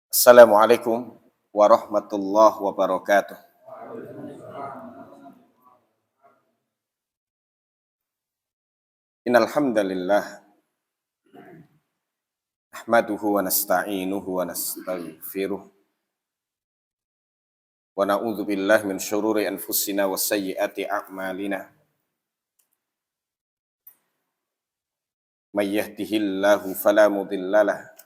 Assalamualaikum warahmatullahi wabarakatuh. Innal hamdalillah nahmaduhu wa nasta'inuhu wa nastaghfiruh wa na'udzu billahi min syururi anfusina wa sayyiati a'malina. May yahdihillahu fala mudhillalah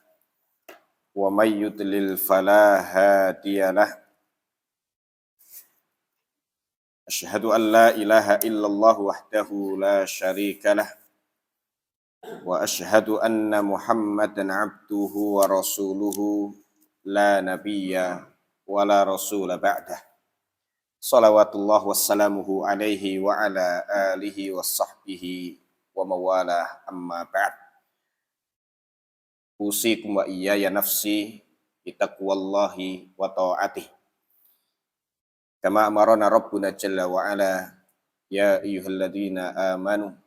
wa may yudlil fala hadiyalah. Asyhadu an la ilaha illallah wahdahu la syarikalah wa asyhadu anna Muhammadan abduhu wa rasuluhu la nabiyya wa la rasula ba'dah. Salawatullah wassalamuhu alaihi wa ala alihi wa sahbihi wa mawalah amma ba'd. Usikum wa iyaya nafsi bitaqwallahi wa ta'atih. Kama amarana Rabbuna jalla wa ala ya ayyuhalladzina amanu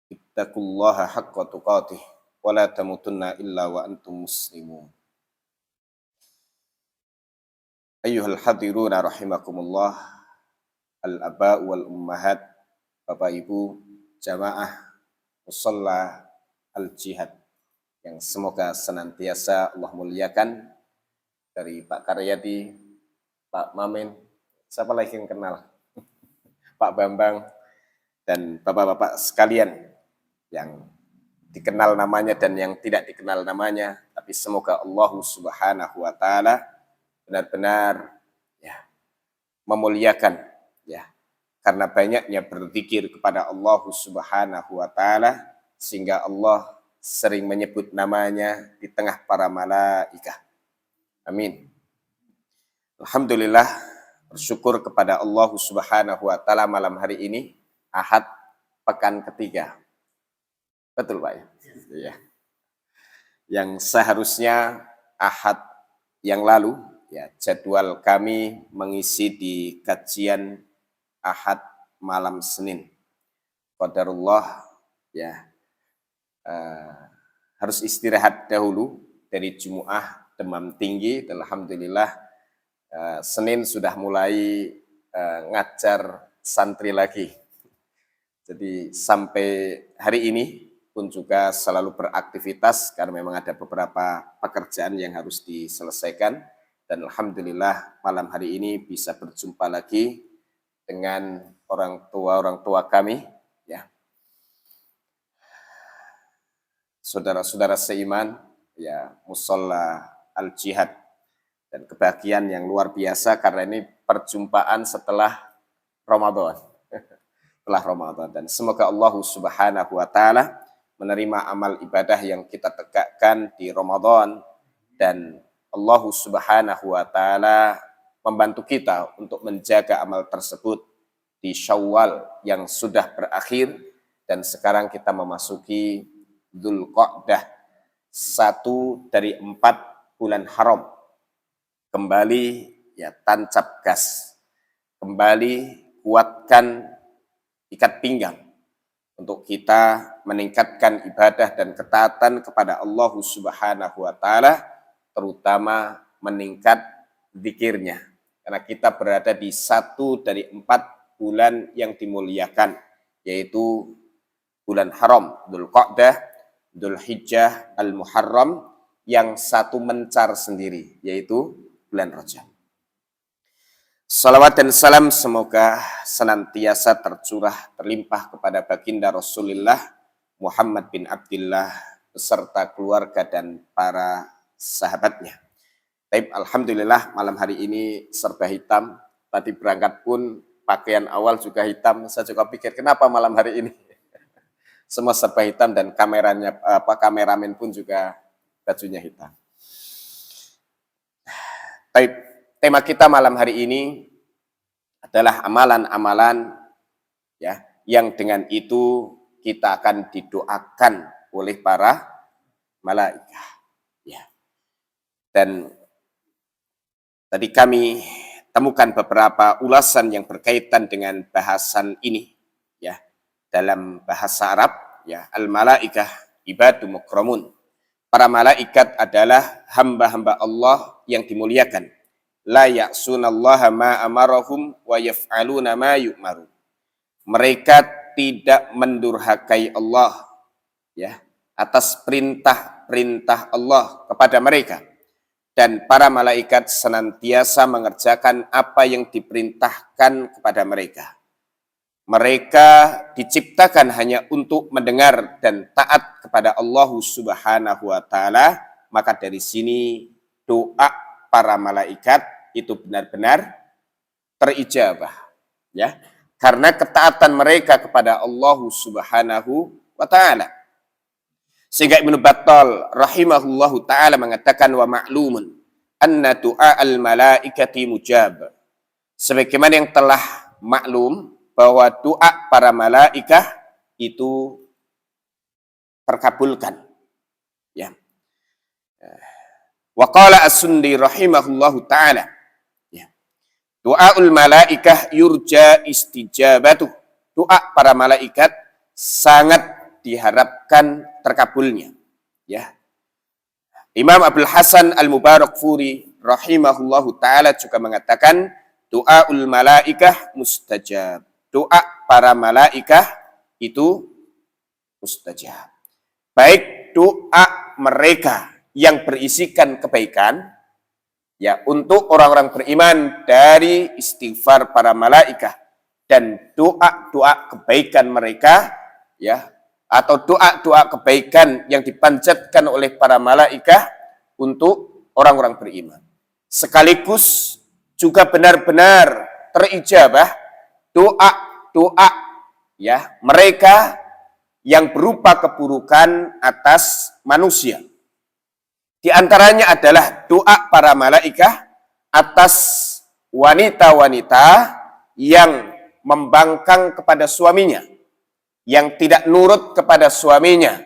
ittaqullaha haqqa tuqatih wa la tamutunna illa wa antum muslimun. Ayyuhal hadiruna rahimakumullah, al-aba wal ummahat, Bapak Ibu jamaah musalla al-jihad yang semoga senantiasa Allah muliakan, dari Pak Karyadi, Pak Mamen, siapa lagi yang kenal? Pak Bambang, dan bapak-bapak sekalian yang dikenal namanya dan yang tidak dikenal namanya, tapi semoga Allah Subhanahu wa taala benar-benar memuliakan karena banyaknya berzikir kepada Allah Subhanahu wa taala sehingga Allah sering menyebut namanya di tengah para malaikat. Amin. Alhamdulillah, bersyukur kepada Allah Subhanahu wa taala malam hari ini Ahad pekan ketiga. Betul Pak ya? Iya. Yang seharusnya Ahad yang lalu jadwal kami mengisi di kajian Ahad malam Senin. Qadarullah harus istirahat dahulu dari Jumu'ah demam tinggi. Alhamdulillah Senin sudah mulai ngajar santri lagi. Jadi sampai hari ini pun juga selalu beraktivitas karena memang ada beberapa pekerjaan yang harus diselesaikan. Dan Alhamdulillah malam hari ini bisa berjumpa lagi dengan orang tua kami, saudara-saudara seiman, Musholla Al-Jihad, dan kebahagiaan yang luar biasa karena ini perjumpaan setelah Ramadan. Setelah Ramadan, dan semoga Allah Subhanahu wa taala menerima amal ibadah yang kita tegakkan di Ramadan, dan Allah Subhanahu wa taala membantu kita untuk menjaga amal tersebut di Syawal yang sudah berakhir, dan sekarang kita memasuki Dzulqa'dah, 1 dari 4 bulan haram. Kembali tancap gas, kembali kuatkan ikat pinggang untuk kita meningkatkan ibadah dan ketaatan kepada Allah Subhanahu wa taala, terutama meningkat zikirnya. Karena kita berada di 1 dari 4 bulan yang dimuliakan, yaitu bulan haram, Dzulqa'dah, Dzulhijjah, Al-Muharram, yang 1 mencar sendiri, yaitu bulan Rajab. Salawat dan salam semoga senantiasa tercurah terlimpah kepada baginda Rasulullah Muhammad bin Abdillah beserta keluarga dan para sahabatnya. Baik, alhamdulillah malam hari ini serba hitam. Tadi berangkat pun pakaian awal juga hitam. Saya juga pikir kenapa malam hari ini semua serba hitam, dan kameramen pun juga bajunya hitam. Baik. Tema kita malam hari ini adalah amalan-amalan yang dengan itu kita akan didoakan oleh para malaikat. Dan tadi kami temukan beberapa ulasan yang berkaitan dengan bahasan ini dalam bahasa Arab, al-malaikah ibadu mukramun. para malaikat adalah hamba-hamba Allah yang dimuliakan. La ya'sunallaha ma amarahum wa yaf'aluna ma yu'maru. Mereka tidak mendurhakai Allah, ya, atas perintah-perintah Allah kepada mereka. Dan para malaikat senantiasa mengerjakan apa yang diperintahkan kepada mereka. Mereka diciptakan hanya untuk mendengar dan taat kepada Allah Subhanahu wa taala, maka dari sini doa para malaikat itu benar-benar terijabah, ya. Karena ketaatan mereka kepada Allah Subhanahu wa taala. Sehingga Ibnu Battal rahimahullahu taala mengatakan wa ma'lumun anna du'a al-malaikati mujab. Sebagaimana yang telah maklum bahwa doa para malaikat itu terkabulkan. Ya. Wa qala as-Sundi rahimahullahu taala, ya. Doaul malaikah yurja istijabatuh. Doa para malaikat sangat diharapkan terkabulnya. Ya. Imam Abdul Hasan Al-Mubarakfuri rahimahullahu taala juga mengatakan doaul malaikah mustajab. Doa para malaikat itu mustajab. Baik doa mereka yang berisikan kebaikan, ya, untuk orang-orang beriman dari istighfar para malaikat, dan doa-doa kebaikan mereka, ya, atau doa-doa kebaikan yang dipanjatkan oleh para malaikat untuk orang-orang beriman. Sekaligus juga benar-benar terijabah doa-doa, ya, mereka yang berupa keburukan atas manusia. Di antaranya adalah doa para malaikat atas wanita-wanita yang membangkang kepada suaminya, yang tidak nurut kepada suaminya,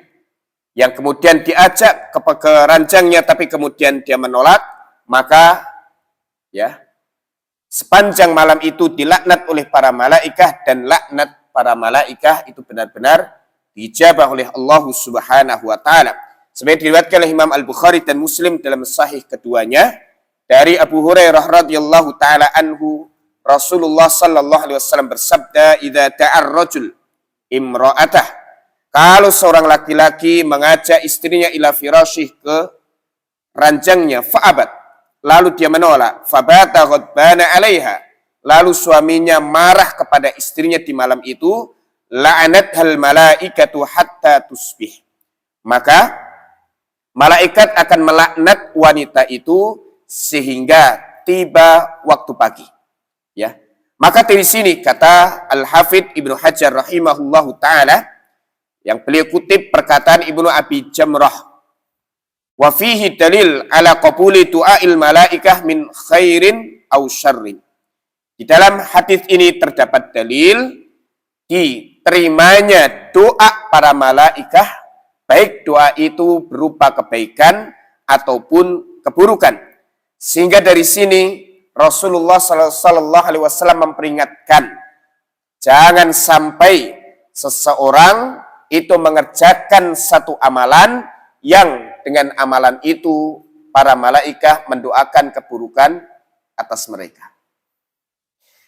yang kemudian diajak ke ranjangnya tapi kemudian dia menolak, maka, ya, sepanjang malam itu dilaknat oleh para malaikat, dan laknat para malaikat itu benar-benar dijabah oleh Allah Subhanahu wa taala. Seperti diriwayatkan oleh Imam Al-Bukhari dan Muslim dalam sahih keduanya dari Abu Hurairah radhiyallahu taala anhu, Rasulullah sallallahu alaihi wasallam bersabda, "Idza ta'ar rajul imra'atah." Kalau seorang laki-laki mengajak istrinya ila firasyih, ke ranjangnya, fa'abat, lalu dia menolak, fabata ghadbana 'alaiha, lalu suaminya marah kepada istrinya di malam itu, la'anathal malaikatu hatta tusbih. Maka malaikat akan melaknat wanita itu sehingga tiba waktu pagi. Ya. Maka dari sini kata Al-Hafidz Ibnu Hajar rahimahullahu taala, yang beliau kutip perkataan Ibnu Abi Jamrah, wa fihi dalil ala qabuli du'ail malaikah min khairin aw syarrin. Di dalam hadis ini terdapat dalil diterimanya doa para malaikat, baik doa itu berupa kebaikan ataupun keburukan. Sehingga dari sini Rasulullah sallallahu alaihi wasallam memperingatkan, jangan sampai seseorang itu mengerjakan satu amalan yang dengan amalan itu para malaikat mendoakan keburukan atas mereka.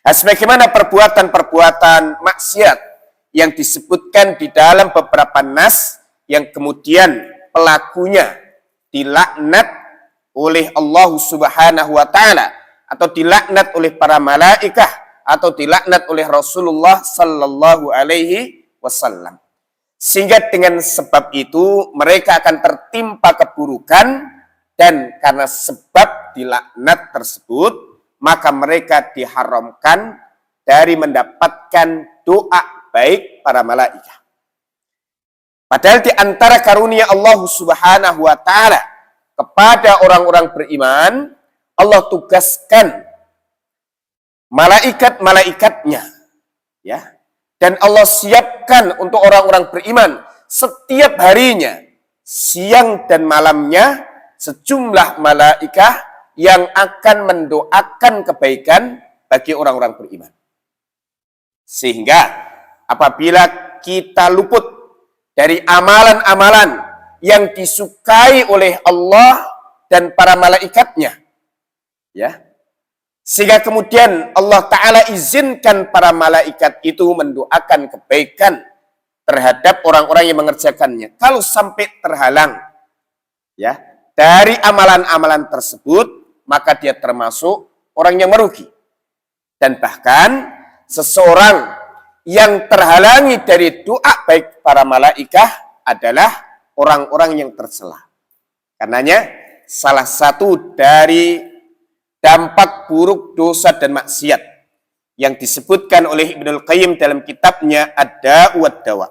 Nah, sebagaimana perbuatan-perbuatan maksiat yang disebutkan di dalam beberapa nas yang kemudian pelakunya dilaknat oleh Allah Subhanahu wa taala, atau dilaknat oleh para malaikat, atau dilaknat oleh Rasulullah sallallahu alaihi wasallam. Sehingga dengan sebab itu mereka akan tertimpa keburukan, dan karena sebab dilaknat tersebut maka mereka diharamkan dari mendapatkan doa baik para malaikat. Padahal di antara karunia Allah Subhanahu wa taala kepada orang-orang beriman, Allah tugaskan malaikat-malaikatnya, ya. Dan Allah siapkan untuk orang-orang beriman setiap harinya, siang dan malamnya, sejumlah malaikat yang akan mendoakan kebaikan bagi orang-orang beriman. Sehingga apabila kita luput dari amalan-amalan yang disukai oleh Allah dan para malaikatnya. Ya. Sehingga kemudian Allah Ta'ala izinkan para malaikat itu mendoakan kebaikan terhadap orang-orang yang mengerjakannya. Kalau sampai terhalang ya dari amalan-amalan tersebut, maka dia termasuk orang yang merugi. Dan bahkan seseorang yang terhalangi dari doa baik para malaikat adalah orang-orang yang tercela. Karenanya salah satu dari dampak buruk dosa dan maksiat yang disebutkan oleh Ibnul Qayyim dalam kitabnya Ad-Da'u wad-Dawa.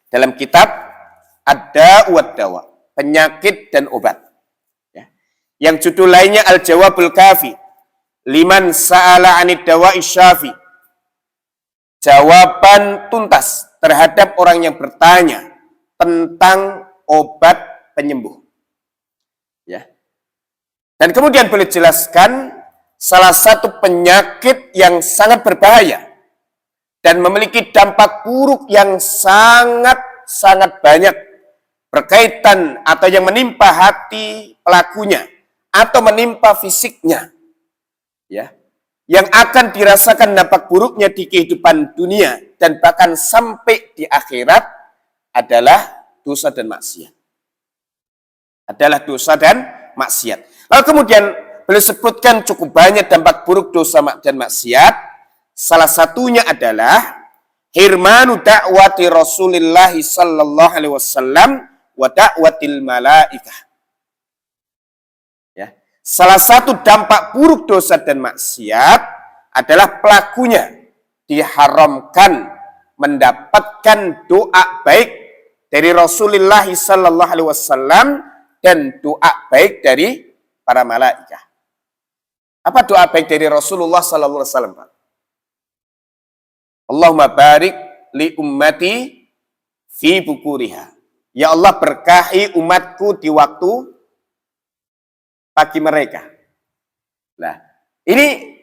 Dalam kitab Ad-Da'u wad-Dawa, penyakit dan obat. Ya. Yang judul lainnya Al-Jawabul Kafi, liman sa'ala 'anid dawa'i syafi. Jawaban tuntas terhadap orang yang bertanya tentang obat penyembuh. Ya. Dan kemudian boleh jelaskan salah satu penyakit yang sangat berbahaya dan memiliki dampak buruk yang sangat banyak berkaitan atau yang menimpa hati pelakunya atau menimpa fisiknya. Ya. Yang akan dirasakan dampak buruknya di kehidupan dunia dan bahkan sampai di akhirat adalah dosa dan maksiat. Adalah dosa dan maksiat. Lalu kemudian beliau sebutkan cukup banyak dampak buruk dosa dan maksiat. Salah satunya adalah hirmanu da'wati Rasulillah sallallahu alaihi wasallam wa da'watil malaikah. Ya. Salah satu dampak buruk dosa dan maksiat adalah pelakunya diharamkan mendapatkan doa baik dari Rasulullah sallallahu alaihi wasallam dan doa baik dari para malaikat. Apa doa baik dari Rasulullah sallallahu alaihi wasallam, Pak? Allahumma barik li ummati fi bukuriha. Ya Allah, berkahi umatku di waktu pagi mereka. Nah, ini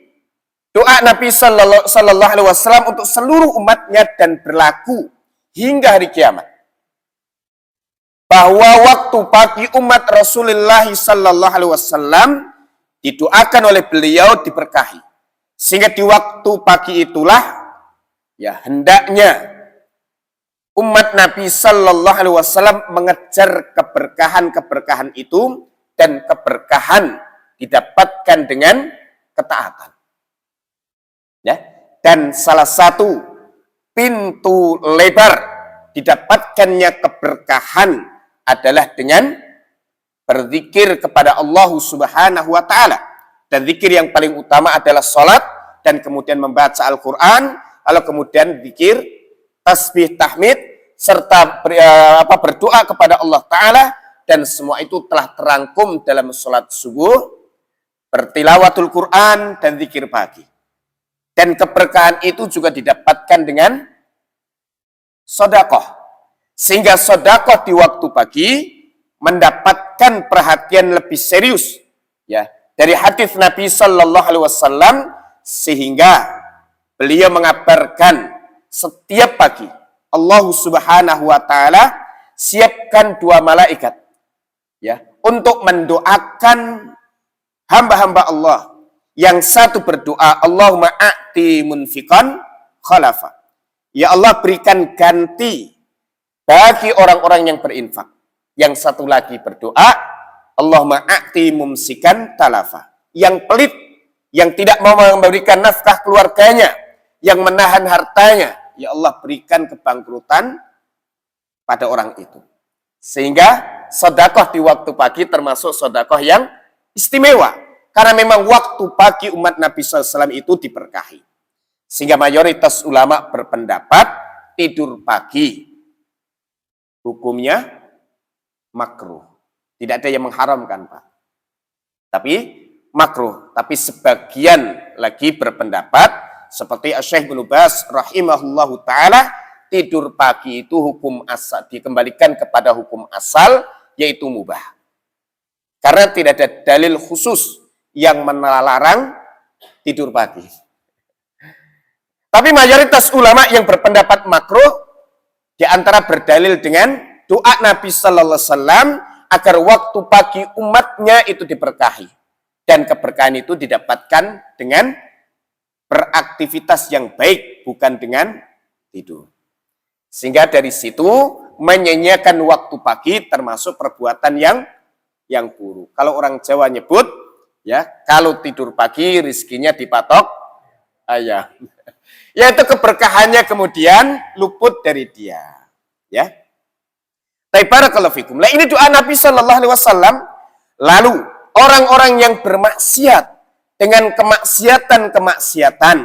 doa Nabi sallallahu alaihi wasallam untuk seluruh umatnya dan berlaku hingga hari kiamat. Bahwa waktu pagi umat Rasulullah sallallahu alaihi wasallam didoakan oleh beliau diberkahi. Sehingga di waktu pagi itulah ya hendaknya umat Nabi sallallahu alaihi wasallam mengejar keberkahan-keberkahan itu, dan keberkahan didapatkan dengan ketaatan. Ya, dan salah satu pintu lebar didapatkannya keberkahan adalah dengan berzikir kepada Allah Subhanahu wa taala. Dan zikir yang paling utama adalah salat, dan kemudian membaca Al-Qur'an, lalu kemudian zikir, tasbih, tahmid, serta berdoa kepada Allah taala, dan semua itu telah terangkum dalam salat subuh, bertilawatul Qur'an, dan zikir pagi. Dan keberkahan itu juga didapatkan dengan sedekah. Sehingga sedekah di waktu pagi mendapatkan perhatian lebih serius ya dari hadis Nabi sallallahu alaihi wasallam, sehingga beliau mengabarkan setiap pagi Allah Subhanahu wa taala siapkan 2 malaikat ya untuk mendoakan hamba-hamba Allah. Yang satu berdoa, Allahumma a'ti munfiqan khalafa. Ya Allah, berikan ganti bagi orang-orang yang berinfak. Yang satu lagi berdoa, Allahumma a'ti mumsikan talafa. Yang pelit, yang tidak mau memberikan nafkah keluarganya, yang menahan hartanya, ya Allah, berikan kebangkrutan pada orang itu. Sehingga sedekah di waktu pagi termasuk sedekah yang istimewa. Karena memang waktu pagi umat Nabi SAW itu diberkahi. Sehingga mayoritas ulama berpendapat tidur pagi hukumnya makruh. Tidak ada yang mengharamkan, Pak. Tapi makruh. Tapi sebagian lagi berpendapat seperti Syekh Ibnu Baz rahimahullahu taala, tidur pagi itu hukum asal, dikembalikan kepada hukum asal, yaitu mubah. Karena tidak ada dalil khusus yang melarang tidur pagi. Tapi mayoritas ulama yang berpendapat makruh di antara berdalil dengan doa Nabi sallallahu alaihi wasallam agar waktu pagi umatnya itu diberkahi, dan keberkahan itu didapatkan dengan beraktivitas yang baik, bukan dengan tidur. Sehingga dari situ menyanyiakan waktu pagi termasuk perbuatan yang buruk. Kalau orang Jawa nyebut, ya, kalau tidur pagi rizkinya dipatok ayam. Yaitu keberkahannya kemudian luput dari dia. Ya. Barakallahu fikum. Nah, ini doa Nabi sallallahu alaihi wasallam. Lalu orang-orang yang bermaksiat dengan kemaksiatan-kemaksiatan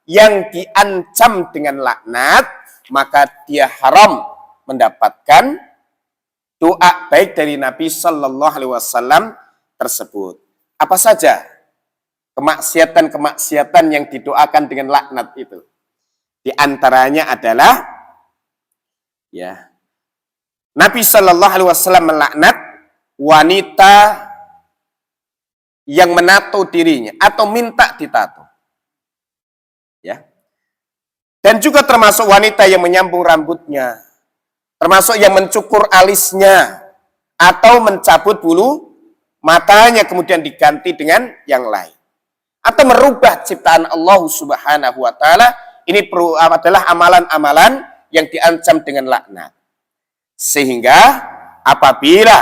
yang diancam dengan laknat, maka dia haram mendapatkan doa baik dari Nabi sallallahu alaihi wasallam tersebut. Apa saja kemaksiatan-kemaksiatan yang didoakan dengan laknat itu? Di antaranya adalah, ya, Nabi sallallahu alaihi wasallam melaknat wanita yang menato dirinya atau minta ditato. Ya. Dan juga termasuk wanita yang menyambung rambutnya, termasuk yang mencukur alisnya atau mencabut bulu matanya kemudian diganti dengan yang lain, atau merubah ciptaan Allah Subhanahu wa taala. Ini adalah amalan-amalan yang diancam dengan laknat. Sehingga apabila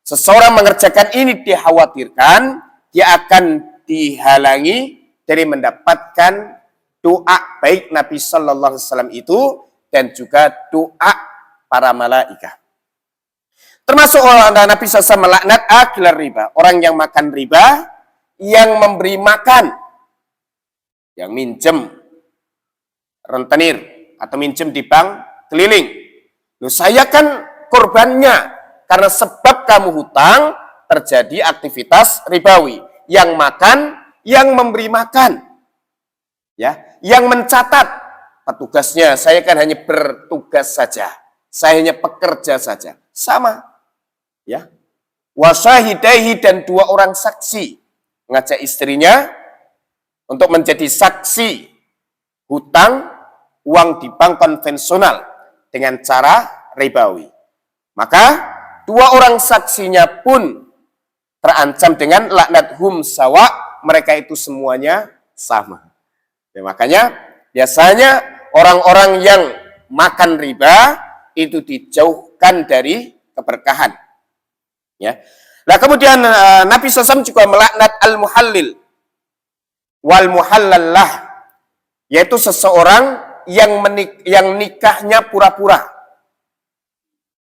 seseorang mengerjakan ini, dikhawatirkan dia akan dihalangi dari mendapatkan doa baik Nabi sallallahu alaihi wasallam itu dan juga doa para malaikat. Termasuk orang Nabi SAW melaknat akil riba, orang yang makan riba, yang memberi makan, yang minjem rentenir atau minjem di bank keliling. Loh, saya kan korbannya, karena sebab kamu hutang terjadi aktivitas ribawi. Yang makan, yang memberi makan, ya, yang mencatat, petugasnya saya kan hanya bertugas saja, saya hanya pekerja saja, sama. Ya, wasahidaihi, dan dua orang saksi, mengajak istrinya untuk menjadi saksi hutang uang di bank konvensional dengan cara ribawi. Maka dua orang saksinya pun terancam dengan laknat hum sawa, mereka itu semuanya sama. Ya, makanya biasanya orang-orang yang makan riba itu dijauhkan dari keberkahan. Ya. Nah, kemudian Nabi SAW juga melaknat al-muhallil wal muhallallah, yaitu seseorang yang nikahnya pura-pura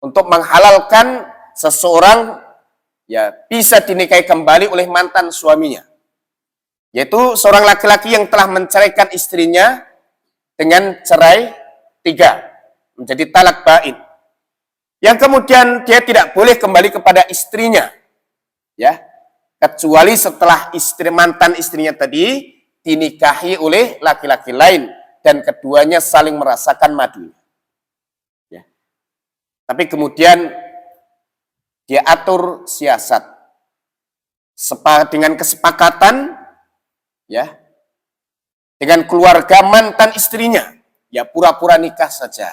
untuk menghalalkan seseorang, ya, bisa dinikahi kembali oleh mantan suaminya, yaitu seorang laki-laki yang telah menceraikan istrinya dengan cerai 3, menjadi talak bain, yang kemudian dia tidak boleh kembali kepada istrinya, ya, kecuali setelah mantan istrinya tadi dinikahi oleh laki-laki lain dan keduanya saling merasakan madu. Ya. Tapi kemudian dia atur siasat dengan kesepakatan, ya, dengan keluarga mantan istrinya, ya, pura-pura nikah saja.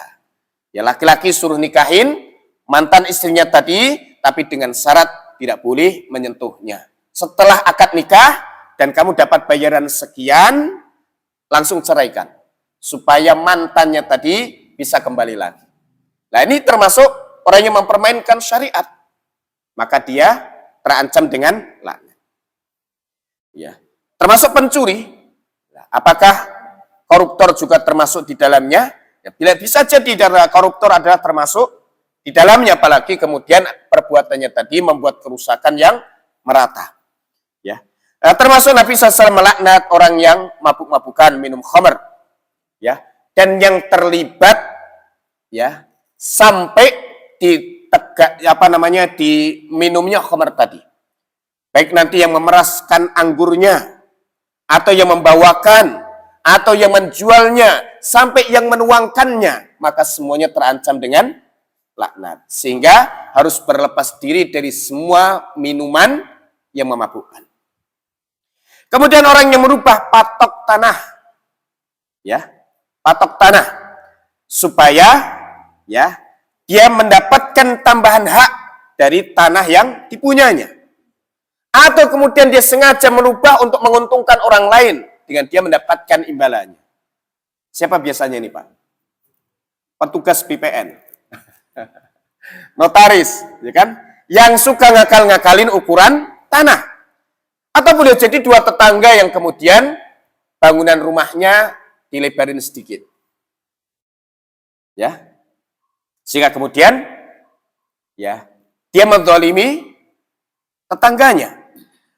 Ya, laki-laki suruh nikahin mantan istrinya tadi, tapi dengan syarat tidak boleh menyentuhnya. Setelah akad nikah dan kamu dapat bayaran sekian, langsung ceraikan, supaya mantannya tadi bisa kembali lagi. Nah, ini termasuk orang yang mempermainkan syariat, maka dia terancam dengan laknat. Ya, termasuk pencuri. Nah, apakah koruptor juga termasuk di dalamnya? Ya, bila bisa jadi koruptor adalah termasuk di dalamnya, apalagi kemudian perbuatannya tadi membuat kerusakan yang merata. Ya, termasuk Nabi SAW melaknat orang yang mabuk-mabukan, minum khamr, ya, dan yang terlibat, ya, sampai di minumnya khamr tadi. Baik nanti yang memeraskan anggurnya, atau yang membawakan, atau yang menjualnya, sampai yang menuangkannya, maka semuanya terancam dengan laknat. Sehingga harus berlepas diri dari semua minuman yang memabukkan. Kemudian orang yang merubah patok tanah, ya, patok tanah, supaya, ya, dia mendapatkan mendapatkan tambahan hak dari tanah yang dipunyanya. Atau kemudian dia sengaja merubah untuk menguntungkan orang lain dengan dia mendapatkan imbalannya. Siapa biasanya ini, Pak? Petugas BPN. Notaris, ya kan? Yang suka ngakal-ngakalin ukuran tanah. Atau boleh jadi dua tetangga yang kemudian bangunan rumahnya dilebarin sedikit. Ya. Sehingga kemudian ya, dia menzalimi tetangganya.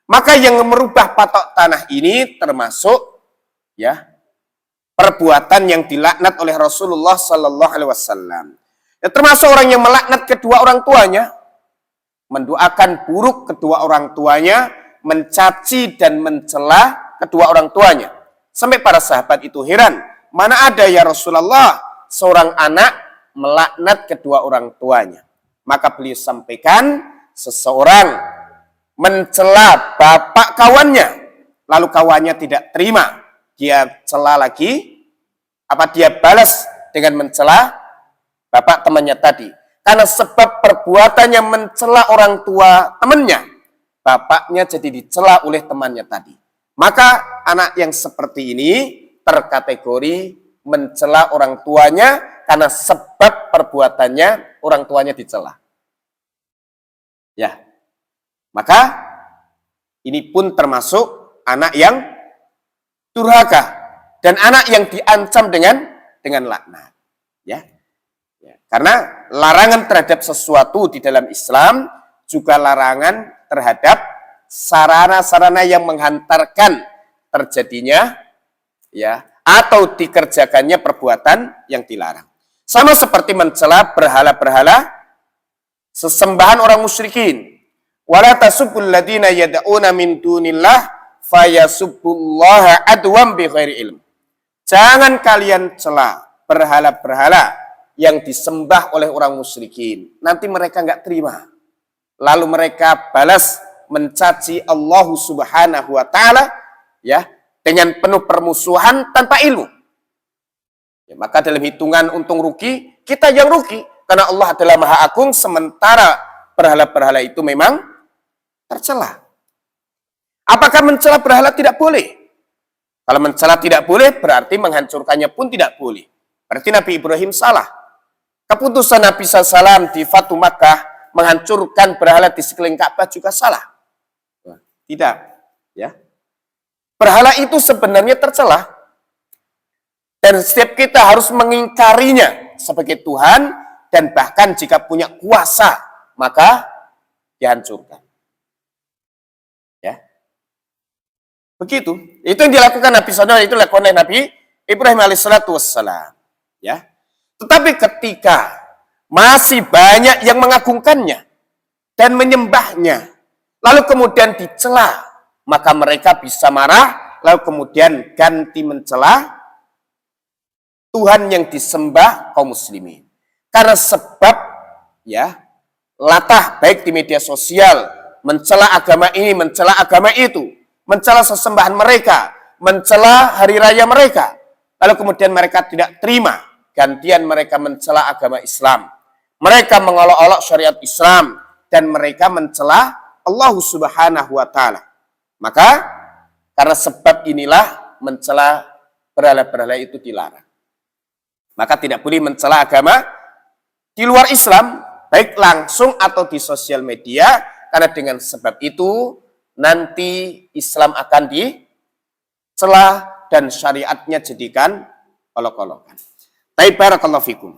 Maka yang merubah patok tanah ini termasuk ya perbuatan yang dilaknat oleh Rasulullah Sallallahu Alaihi Wasallam. Ya, termasuk orang yang melaknat kedua orang tuanya, mendoakan buruk kedua orang tuanya, mencaci dan mencela kedua orang tuanya. Sampai para sahabat itu heran, mana ada ya Rasulullah seorang anak melaknat kedua orang tuanya. Maka beliau sampaikan, seseorang mencela bapak kawannya, lalu kawannya tidak terima, dia cela lagi, apa dia balas dengan mencela bapak temannya tadi. Karena sebab perbuatannya mencela orang tua temannya, bapaknya jadi dicela oleh temannya tadi. Maka anak yang seperti ini terkategori mencela orang tuanya karena sebab perbuatannya orang tuanya dicela. Ya. Maka ini pun termasuk anak yang durhaka dan anak yang diancam dengan laknat. Ya. Ya. Karena larangan terhadap sesuatu di dalam Islam juga larangan terhadap sarana-sarana yang menghantarkan terjadinya ya atau dikerjakannya perbuatan yang dilarang. Sama seperti mencela berhala-berhala sesembahan orang musyrikin. Wala tasubbul ladina yad'una min dunillah fayasubbullaha adwam bighairi ilm. Jangan kalian cela berhala-berhala yang disembah oleh orang musyrikin. Nanti mereka enggak terima. Lalu mereka balas mencaci Allah Subhanahu wa taala ya dengan penuh permusuhan tanpa ilmu. Ya, maka dalam hitungan untung rugi, kita yang rugi karena Allah adalah Maha Agung sementara berhala-berhala itu memang tercela. Apakah mencela berhala tidak boleh? Kalau mencela tidak boleh, berarti menghancurkannya pun tidak boleh. Berarti Nabi Ibrahim salah. Keputusan Nabi SAW di Fatu Makkah menghancurkan berhala di sekeliling Ka'bah juga salah. Tidak. Ya. Berhala itu sebenarnya tercela. Dan setiap kita harus mengingkarinya sebagai Tuhan dan bahkan jika punya kuasa, maka dihancurkan. Begitu. Itu yang dilakukan Nabi SAW, itu dilakukan oleh Nabi Ibrahim alaihissalam. Ya. Tetapi ketika masih banyak yang mengagungkannya dan menyembahnya, lalu kemudian dicela, maka mereka bisa marah, lalu kemudian ganti mencela Tuhan yang disembah kaum muslimin. Karena sebab ya latah baik di media sosial, mencela agama ini, mencela agama itu, mencela sesembahan mereka, mencela hari raya mereka. Lalu kemudian mereka tidak terima, gantian mereka mencela agama Islam. Mereka mengolok-olok syariat Islam dan mereka mencela Allah Subhanahu wa taala. Maka karena sebab inilah mencela berhala-berhala itu dilarang. Maka tidak boleh mencela agama di luar Islam, baik langsung atau di sosial media, karena dengan sebab itu nanti Islam akan dicela dan syariatnya jadikan olok-olokan. Baik, barakallahu fikum.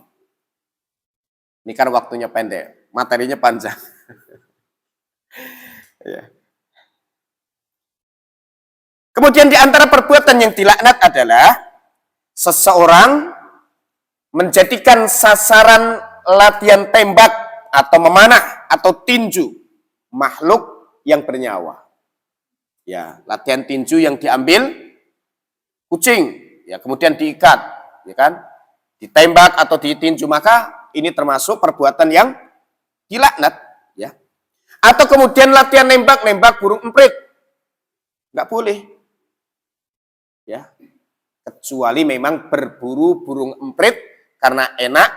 Ini kan waktunya pendek, materinya panjang. Ya. Kemudian di antara perbuatan yang dilaknat adalah seseorang menjadikan sasaran latihan tembak atau memanah atau tinju makhluk yang bernyawa. Ya, latihan tinju yang diambil kucing, ya kemudian diikat, ya kan? Ditembak atau ditinju, maka ini termasuk perbuatan yang dilaknat, ya. Atau kemudian latihan nembak burung emprit. Enggak boleh. Ya. Kecuali memang berburu burung emprit karena enak.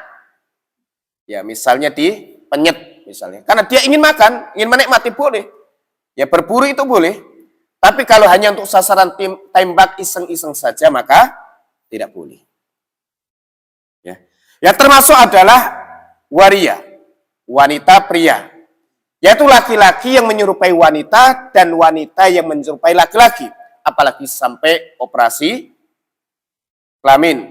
Ya, misalnya di penyet misalnya. Karena dia ingin makan, ingin menikmati boleh. Ya berburu itu boleh. Tapi kalau hanya untuk sasaran tembak iseng-iseng saja maka tidak boleh. Ya. Ya termasuk adalah waria, wanita pria. Yaitu laki-laki yang menyerupai wanita dan wanita yang menyerupai laki-laki. Apalagi sampai operasi kelamin,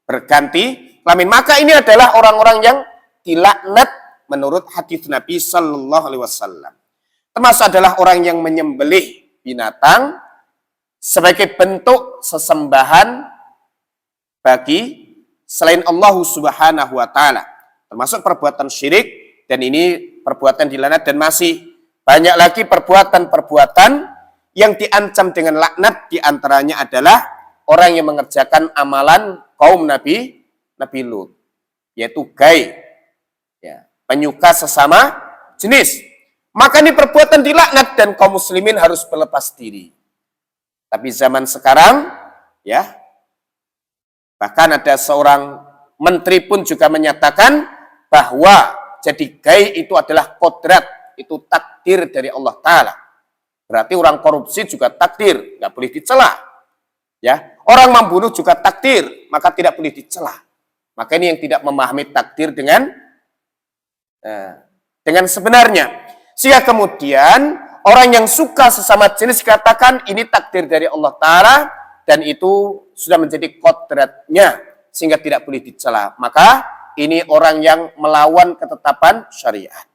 berganti kelamin. Maka ini adalah orang-orang yang dilaknat menurut hadis Nabi Sallallahu Alaihi Wasallam. Termasuk adalah orang yang menyembelih binatang sebagai bentuk sesembahan bagi selain Allah Subhanahu wa taala. Termasuk perbuatan syirik, dan ini perbuatan dilaknat, dan masih banyak lagi perbuatan-perbuatan yang diancam dengan laknat. Diantaranya adalah orang yang mengerjakan amalan kaum Nabi Lut, yaitu gai, ya, penyuka sesama jenis. Maka ini perbuatan dilaknat dan kaum muslimin harus berlepas diri. Tapi zaman sekarang, ya, bahkan ada seorang menteri pun juga menyatakan bahwa jadi gai itu adalah kodrat, itu takdir dari Allah Ta'ala. Berarti orang korupsi juga takdir, nggak boleh dicela. Ya, orang membunuh juga takdir, maka tidak boleh dicela. Maka ini yang tidak memahami takdir dengan sebenarnya. Sehingga kemudian orang yang suka sesama jenis katakan ini takdir dari Allah Ta'ala dan itu sudah menjadi kodratnya sehingga tidak boleh dicela. Maka ini orang yang melawan ketetapan syariat.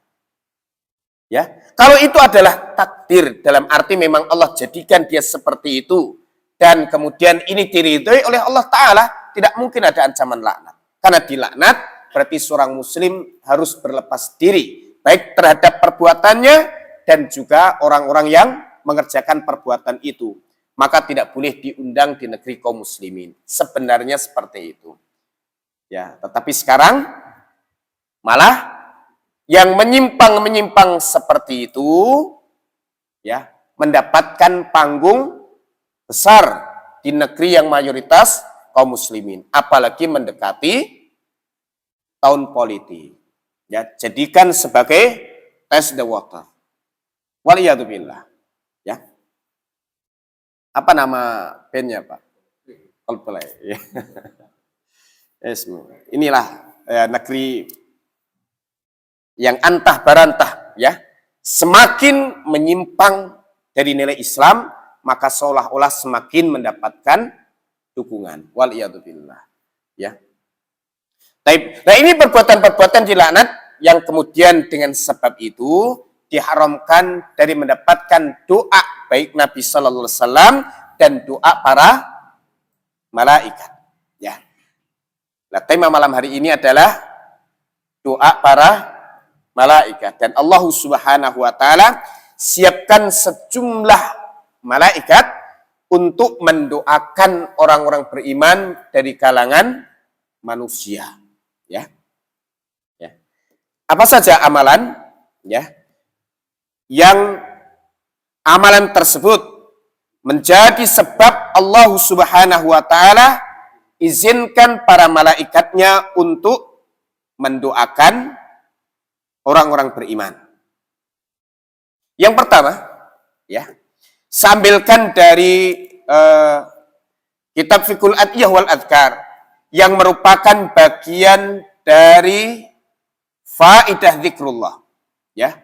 Ya, kalau itu adalah takdir dalam arti memang Allah jadikan dia seperti itu dan kemudian ini diridhoi oleh Allah Ta'ala, tidak mungkin ada ancaman laknat. Karena dilaknat berarti seorang muslim harus berlepas diri baik terhadap perbuatannya dan juga orang-orang yang mengerjakan perbuatan itu. Maka tidak boleh diundang di negeri kaum muslimin. Sebenarnya seperti itu. Ya, tetapi sekarang malah yang menyimpang seperti itu ya mendapatkan panggung besar di negeri yang mayoritas kaum muslimin. Apalagi mendekati tahun politik. Ya, jadikan sebagai test the water. Waliyadzubillah. Ya. Apa nama bandnya, Pak? Coldplay. Ya. Inilah ya, negeri yang antah barantah, ya. Semakin menyimpang dari nilai Islam, maka seolah-olah semakin mendapatkan dukungan. Waliyadzubillah. Ya. Nah, ini perbuatan-perbuatan dilaknat yang kemudian dengan sebab itu diharamkan dari mendapatkan doa baik Nabi Sallallahu Alaihi Wasallam dan doa para malaikat. Ya. Nah, tema malam hari ini adalah doa para malaikat dan Allah Subhanahu Wa Taala siapkan sejumlah malaikat untuk mendoakan orang-orang beriman dari kalangan manusia. Ya. Ya. Apa saja amalan ya yang amalan tersebut menjadi sebab Allah Subhanahu wa taala izinkan para malaikatnya untuk mendoakan orang-orang beriman. Yang pertama, ya, sambilkan dari kitab Fiqhul Adiyah wal Adhkar yang merupakan bagian dari faidah zikrullah, ya.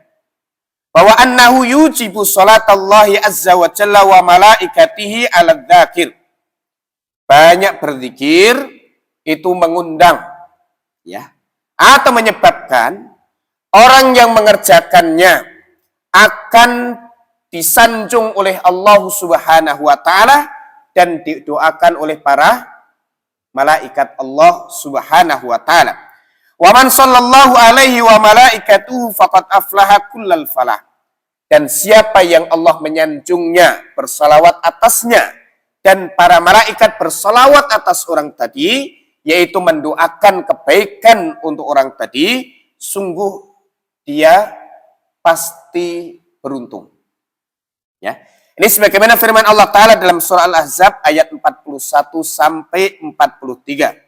Bahwa annahu yujibu salatallahi azza wa jalla wa malaikatihi 'ala dzakir. Banyak berzikir itu mengundang, ya, atau menyebabkan orang yang mengerjakannya akan disanjung oleh Allah Subhanahu wa taala dan didoakan oleh para malaikat Allah Subhanahu wa taala. Wa man sallallahu alaihi wa malaikatuhu faqad aflaha kullal falah. Dan siapa yang Allah menyanjungnya, bersalawat atasnya dan para malaikat bersalawat atas orang tadi, yaitu mendoakan kebaikan untuk orang tadi, sungguh dia pasti beruntung. Ya. Ini sebagaimana firman Allah Ta'ala dalam surah Al-Ahzab ayat 41 sampai 43.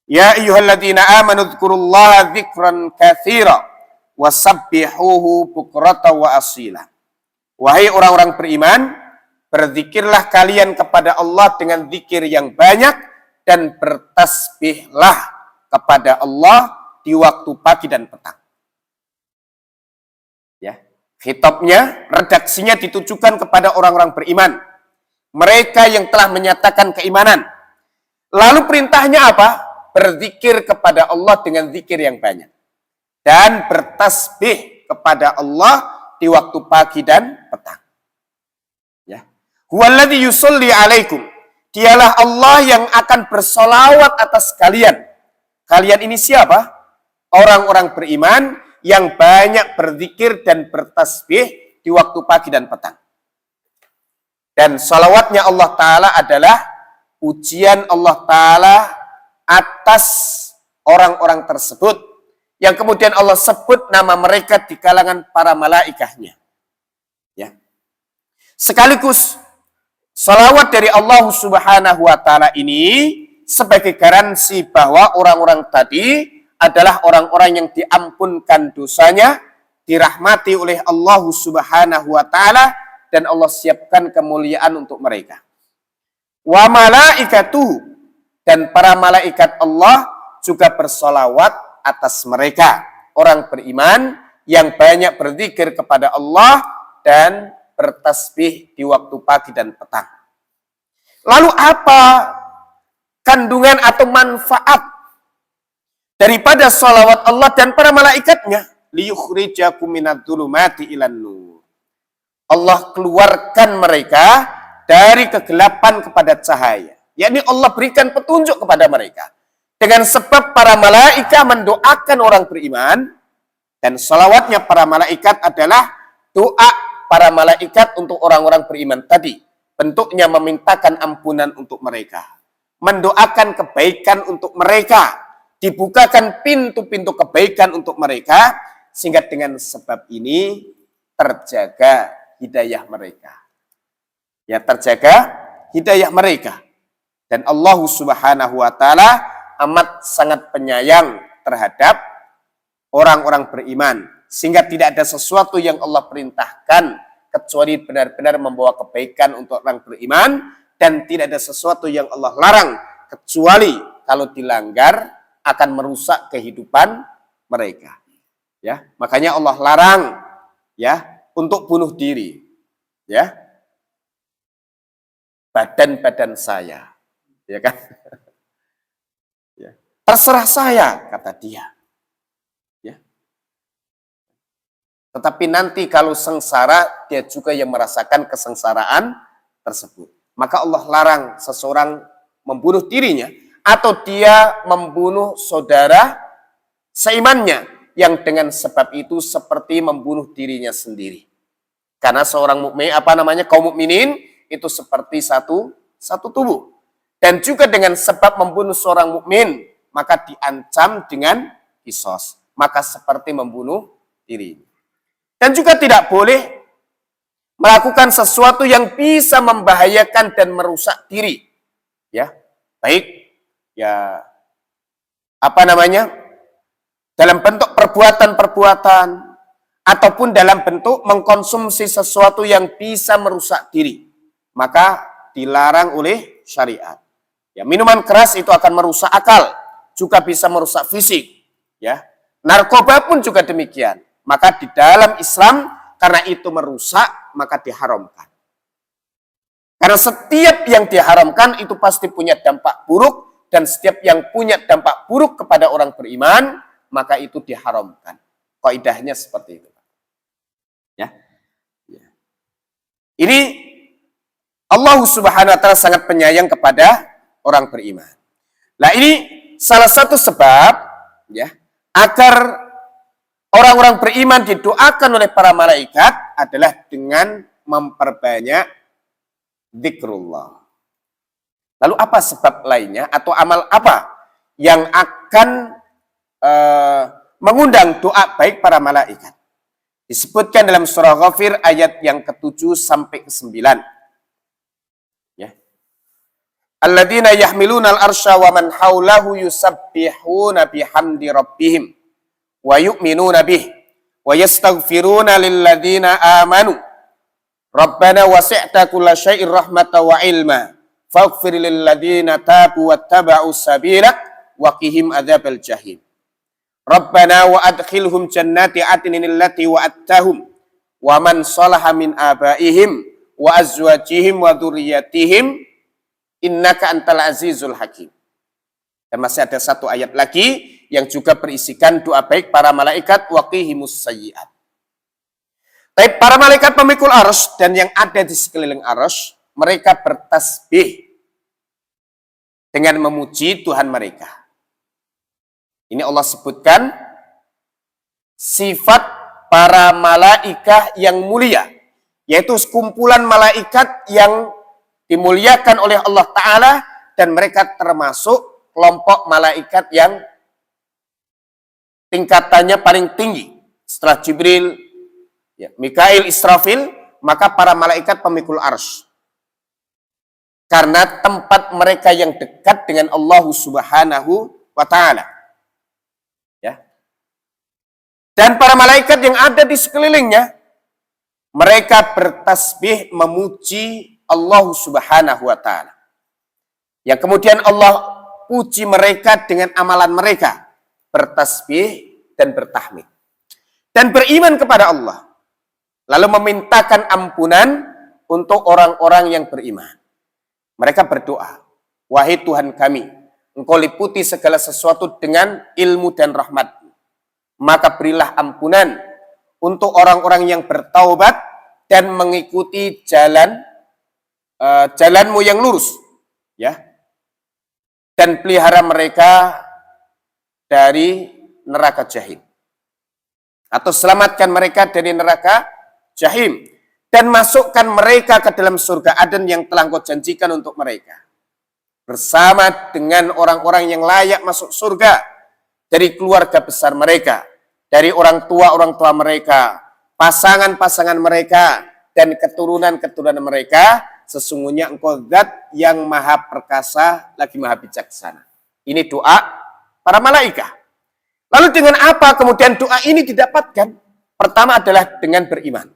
Ya ayyuhalladzina amanu dzkurullaha dzikran katsira wasabbihuhu bukrata wa asila. Wahai orang-orang beriman, berzikirlah kalian kepada Allah dengan zikir yang banyak dan bertasbihlah kepada Allah di waktu pagi dan petang. Ya, khitabnya, redaksinya ditujukan kepada orang-orang beriman. Mereka yang telah menyatakan keimanan. Lalu perintahnya apa? Berzikir kepada Allah dengan zikir yang banyak. Dan bertasbih kepada Allah di waktu pagi dan petang. Ya. Huwallazi yusolli alaikum. Dialah Allah yang akan bersolawat atas kalian. Kalian ini siapa? Orang-orang beriman yang banyak berzikir dan bertasbih di waktu pagi dan petang. Dan salawatnya Allah Ta'ala adalah ujian Allah Ta'ala atas orang-orang tersebut, yang kemudian Allah sebut nama mereka di kalangan para malaikatnya. Ya. Sekaligus salawat dari Allah Subhanahu wa Ta'ala ini sebagai garansi bahwa orang-orang tadi adalah orang-orang yang diampunkan dosanya, dirahmati oleh Allah Subhanahu wa Ta'ala, dan Allah siapkan kemuliaan untuk mereka. Wa malaikatuhu, dan para malaikat Allah juga bersolawat atas mereka, orang beriman yang banyak berzikir kepada Allah dan bertasbih di waktu pagi dan petang. Lalu apa kandungan atau manfaat daripada sholawat Allah dan para malaikatnya? Liyukhrijakum minadh-dhulumati ilan nur. Allah keluarkan mereka dari kegelapan kepada cahaya. Yakni Allah berikan petunjuk kepada mereka. Dengan sebab para malaikat mendoakan orang beriman. Dan salawatnya para malaikat adalah doa para malaikat untuk orang-orang beriman tadi. Bentuknya memintakan ampunan untuk mereka. Mendoakan kebaikan untuk mereka. Dibukakan pintu-pintu kebaikan untuk mereka. Sehingga dengan sebab ini terjaga hidayah mereka. Ya, terjaga hidayah mereka. Dan Allah Subhanahu wa Ta'ala amat sangat penyayang terhadap orang-orang beriman. Sehingga tidak ada sesuatu yang Allah perintahkan kecuali benar-benar membawa kebaikan untuk orang beriman. Dan tidak ada sesuatu yang Allah larang kecuali kalau dilanggar akan merusak kehidupan mereka. Ya, makanya Allah larang ya untuk bunuh diri. Ya. Badan-badan saya. Ya kan? Ya. Terserah saya, kata dia. Ya. Tetapi nanti kalau sengsara, dia juga yang merasakan kesengsaraan tersebut. Maka Allah larang seseorang membunuh dirinya, atau dia membunuh saudara seimannya, yang dengan sebab itu seperti membunuh dirinya sendiri. Karena seorang mukmin, kaum mukminin itu seperti satu tubuh. Dan juga dengan sebab membunuh seorang mukmin, maka diancam dengan qisas. Maka seperti membunuh diri. Dan juga tidak boleh melakukan sesuatu yang bisa membahayakan dan merusak diri. Ya, baik ya dalam bentuk perbuatan-perbuatan ataupun dalam bentuk mengkonsumsi sesuatu yang bisa merusak diri, maka dilarang oleh syariat. Ya, minuman keras itu akan merusak akal, juga bisa merusak fisik. Ya, narkoba pun juga demikian. Maka di dalam Islam, karena itu merusak, maka diharamkan. Karena setiap yang diharamkan itu pasti punya dampak buruk, dan setiap yang punya dampak buruk kepada orang beriman, maka itu diharamkan. Kaidahnya seperti itu. Ya. Ini Allah Subhanahu wa Ta'ala sangat penyayang kepada orang beriman. Nah, ini salah satu sebab ya agar orang-orang beriman didoakan oleh para malaikat adalah dengan memperbanyak zikrullah. Lalu apa sebab lainnya atau amal apa yang akan mengundang doa baik para malaikat? Disebutkan dalam surah Ghafir ayat yang ke-7 sampai ke-9. Ya. Alladzina yahmiluna al-arsya wa man haulahu yusabbihuna bihamdi rabbihim wa yu'minuna bih wa yastaghfiruna lilladzina amanu Rabbana wasi'ta kulla syai'in rahmatan wa ilma faghfir lilladzina tabu wattaba'u sabilak wa qihim adzabal jahim. Rabbana wa adkhilhum jannati adnin allati wa'adtahum wa man salaha min abaihim wa azwajihim wa dzurriyyatihim innaka antal azizul hakim. Dan masih ada satu ayat lagi yang juga berisikan doa baik para malaikat waqihimus sayyi'at. Tapi para malaikat pemikul arsy dan yang ada di sekeliling arsy, mereka bertasbih dengan memuji Tuhan mereka. Ini Allah sebutkan sifat para malaikat yang mulia, yaitu sekumpulan malaikat yang dimuliakan oleh Allah Ta'ala, dan mereka termasuk kelompok malaikat yang tingkatannya paling tinggi. Setelah Jibril, Mikail, Israfil, maka para malaikat pemikul arsy. Karena tempat mereka yang dekat dengan Allah Subhanahu wa Ta'ala. Ya. Dan para malaikat yang ada di sekelilingnya, mereka bertasbih memuji Allah Subhanahu wa Ta'ala. Yang kemudian Allah puji mereka dengan amalan mereka, bertasbih dan bertahmid. Dan beriman kepada Allah. Lalu memintakan ampunan untuk orang-orang yang beriman. Mereka berdoa, wahai Tuhan kami, Engkau liputi segala sesuatu dengan ilmu dan rahmat-Mu. Maka berilah ampunan untuk orang-orang yang bertaubat dan mengikuti jalan-Mu yang lurus. Ya. Dan pelihara mereka dari neraka jahim. Atau selamatkan mereka dari neraka jahim, dan masukkan mereka ke dalam surga Aden yang telah Engkau janjikan untuk mereka, bersama dengan orang-orang yang layak masuk surga, dari keluarga besar mereka, dari orang tua mereka, pasangan-pasangan mereka, dan keturunan-keturunan mereka. Sesungguhnya Engkau Zat yang maha perkasa lagi maha bijaksana. Ini doa para malaikat. Lalu dengan apa kemudian doa ini didapatkan? Pertama adalah dengan beriman.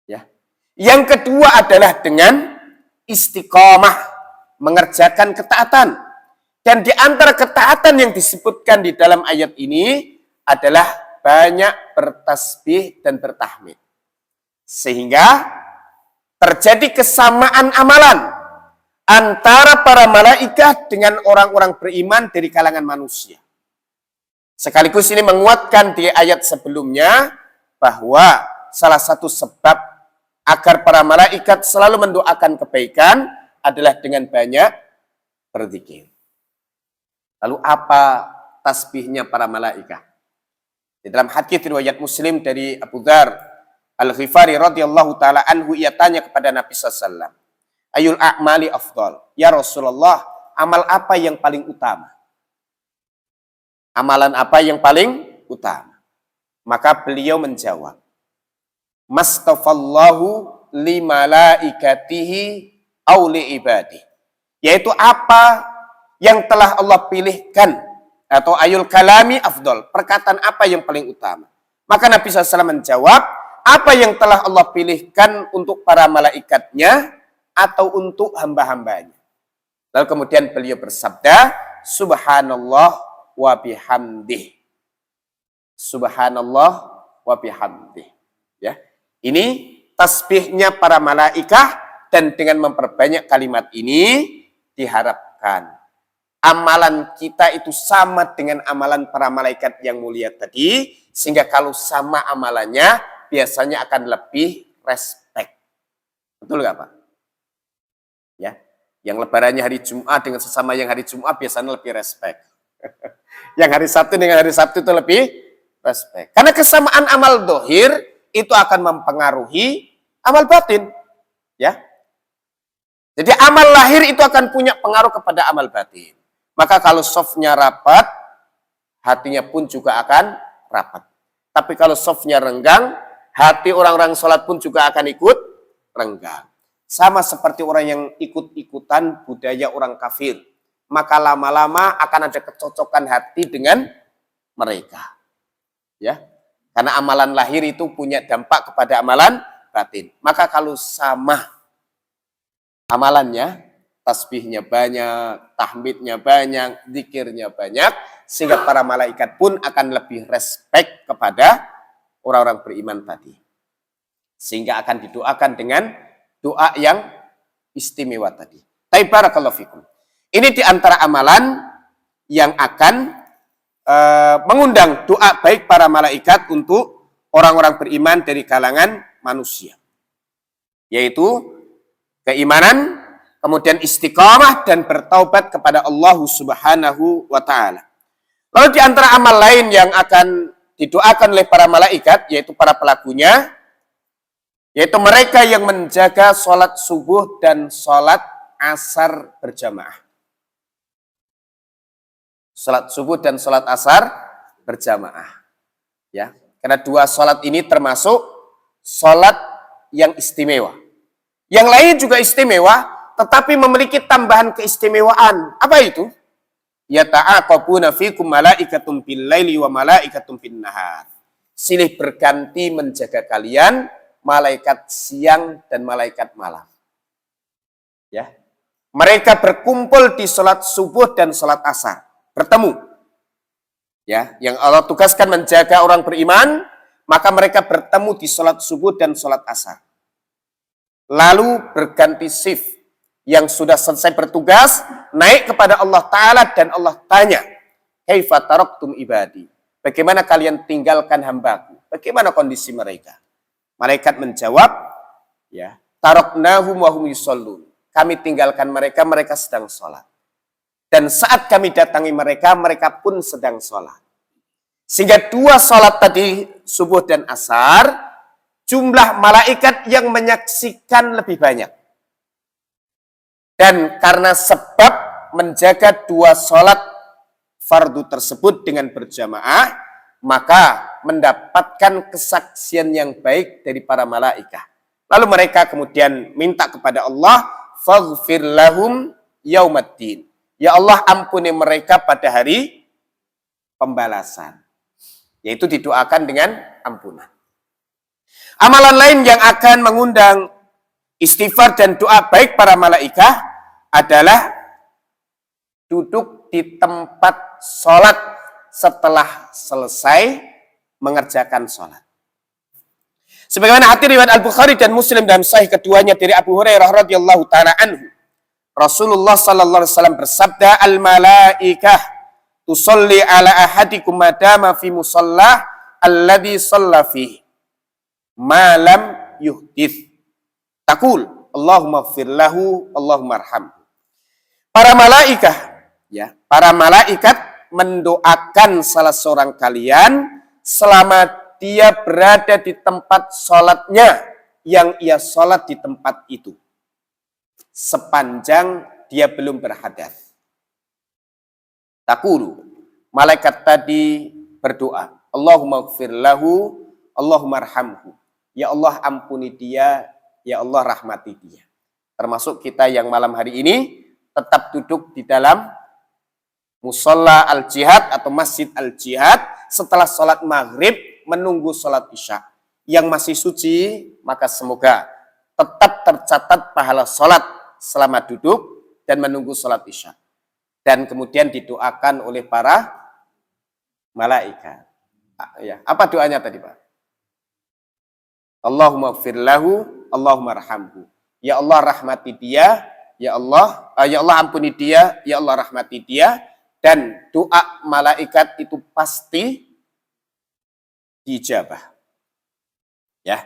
Ya. Yang kedua adalah dengan istiqomah, mengerjakan ketaatan. Dan di antara ketaatan yang disebutkan di dalam ayat ini adalah banyak bertasbih dan bertahmid. Sehingga terjadi kesamaan amalan antara para malaikat dengan orang-orang beriman dari kalangan manusia. Sekaligus ini menguatkan di ayat sebelumnya bahwa salah satu sebab agar para malaikat selalu mendoakan kebaikan adalah dengan banyak berzikir. Lalu apa tasbihnya para malaikat? Di dalam hadis riwayat Muslim dari Abu Dzar Al-Ghifari radhiyallahu taala anhu, ia tanya kepada Nabi sallallahu alaihi wasallam, "Ayul a'mali afdal?" Ya Rasulullah, amal apa yang paling utama? Amalan apa yang paling utama? Maka beliau menjawab, "Mastafallahu li malaikatihi aw li ibadi." Yaitu apa yang telah Allah pilihkan, atau ayul kalami afdal, perkataan apa yang paling utama? Maka Nabi SAW menjawab, apa yang telah Allah pilihkan untuk para malaikatnya atau untuk hamba-hambanya. Lalu kemudian beliau bersabda, Subhanallah wa bihamdih. Subhanallah wa bihamdih. Ya. Ini tasbihnya para malaikat, dan dengan memperbanyak kalimat ini diharapkan amalan kita itu sama dengan amalan para malaikat yang mulia tadi, sehingga kalau sama amalannya biasanya akan lebih respect. Betul nggak Pak? Ya, yang lebarannya hari Jumat dengan sesama yang hari Jumat biasanya lebih respect. Yang hari Sabtu dengan hari Sabtu itu lebih respect. Karena kesamaan amal dohir itu akan mempengaruhi amal batin. Ya. Jadi amal lahir itu akan punya pengaruh kepada amal batin. Maka kalau softnya rapat, hatinya pun juga akan rapat. Tapi kalau softnya renggang, hati orang-orang sholat pun juga akan ikut renggang. Sama seperti orang yang ikut-ikutan budaya orang kafir. Maka lama-lama akan ada kecocokan hati dengan mereka. Ya. Karena amalan lahir itu punya dampak kepada amalan batin. Maka kalau sama amalannya, tasbihnya banyak, tahmidnya banyak, zikirnya banyak, sehingga para malaikat pun akan lebih respect kepada orang-orang beriman tadi. Sehingga akan didoakan dengan doa yang istimewa tadi. Tapi barakallahu fikum. Ini di antara amalan yang akan mengundang doa baik para malaikat untuk orang-orang beriman dari kalangan manusia. Yaitu keimanan, kemudian istiqamah dan bertaubat kepada Allah Subhanahu wa taala. Lalu di antara amal lain yang akan didoakan oleh para malaikat, yaitu para pelakunya, yaitu mereka yang menjaga sholat subuh dan sholat asar berjamaah. Sholat subuh dan sholat asar berjamaah. Ya, karena dua sholat ini termasuk sholat yang istimewa. Yang lain juga istimewa, tetapi memiliki tambahan keistimewaan. Apa itu? Yata'aqabuna fikum malaikatum bil laili wa malaikatum bin nahar. Silih berganti menjaga kalian, malaikat siang dan malaikat malam. Ya. Mereka berkumpul di sholat subuh dan sholat asar. Bertemu. Ya, yang Allah tugaskan menjaga orang beriman, maka mereka bertemu di sholat subuh dan sholat asar. Lalu berganti shift. Yang sudah selesai bertugas, naik kepada Allah Ta'ala dan Allah tanya, kaifa taraktum ibadi? Bagaimana kalian tinggalkan hambaku? Bagaimana kondisi mereka? Malaikat menjawab, ya, taraknahum wa hum yushollun. Kami tinggalkan mereka, mereka sedang sholat. Dan saat kami datangi mereka, mereka pun sedang sholat. Sehingga dua sholat tadi, subuh dan asar, jumlah malaikat yang menyaksikan lebih banyak. Dan karena sebab menjaga dua sholat fardu tersebut dengan berjamaah, maka mendapatkan kesaksian yang baik dari para malaikat. Lalu mereka kemudian minta kepada Allah, faghfir lahum yaumaddin. Ya Allah, ampuni mereka pada hari pembalasan. Yaitu didoakan dengan ampunan. Amalan lain yang akan mengundang istighfar dan doa baik para malaikat adalah duduk di tempat sholat setelah selesai mengerjakan sholat. Sebagaimana hadis riwayat Al-Bukhari dan Muslim dalam sahih keduanya dari Abu Hurairah radhiyallahu taala anhu, Rasulullah sallallahu alaihi wasallam bersabda, al-malaikah tusalli ala ahadikum madama fi musallah alladhi shalla fihi ma lam yuhdits. Taqul Allahumma ighfir lahu, Allahumma arhamhu. Para malaikat mendoakan salah seorang kalian selama dia berada di tempat sholatnya yang ia sholat di tempat itu. Sepanjang dia belum berhadas. Taqulu, malaikat tadi berdoa, Allahumma ighfir lahu, Allahumma arhamhu. Ya Allah, ampuni dia, ya Allah, rahmati dia. Termasuk kita yang malam hari ini tetap duduk di dalam musalla al-jihad atau masjid al-jihad setelah sholat maghrib menunggu sholat isya. Yang masih suci, maka semoga tetap tercatat pahala sholat selama duduk dan menunggu sholat isya. Dan kemudian didoakan oleh para malaikat. Ya, apa doanya tadi, Pak? Allahumma ighfir lahu, Allahumma arhamhu. Ya Allah, rahmati dia, ya Allah ampuni dia, ya Allah, rahmati dia. Dan doa malaikat itu pasti dijabah. Ya.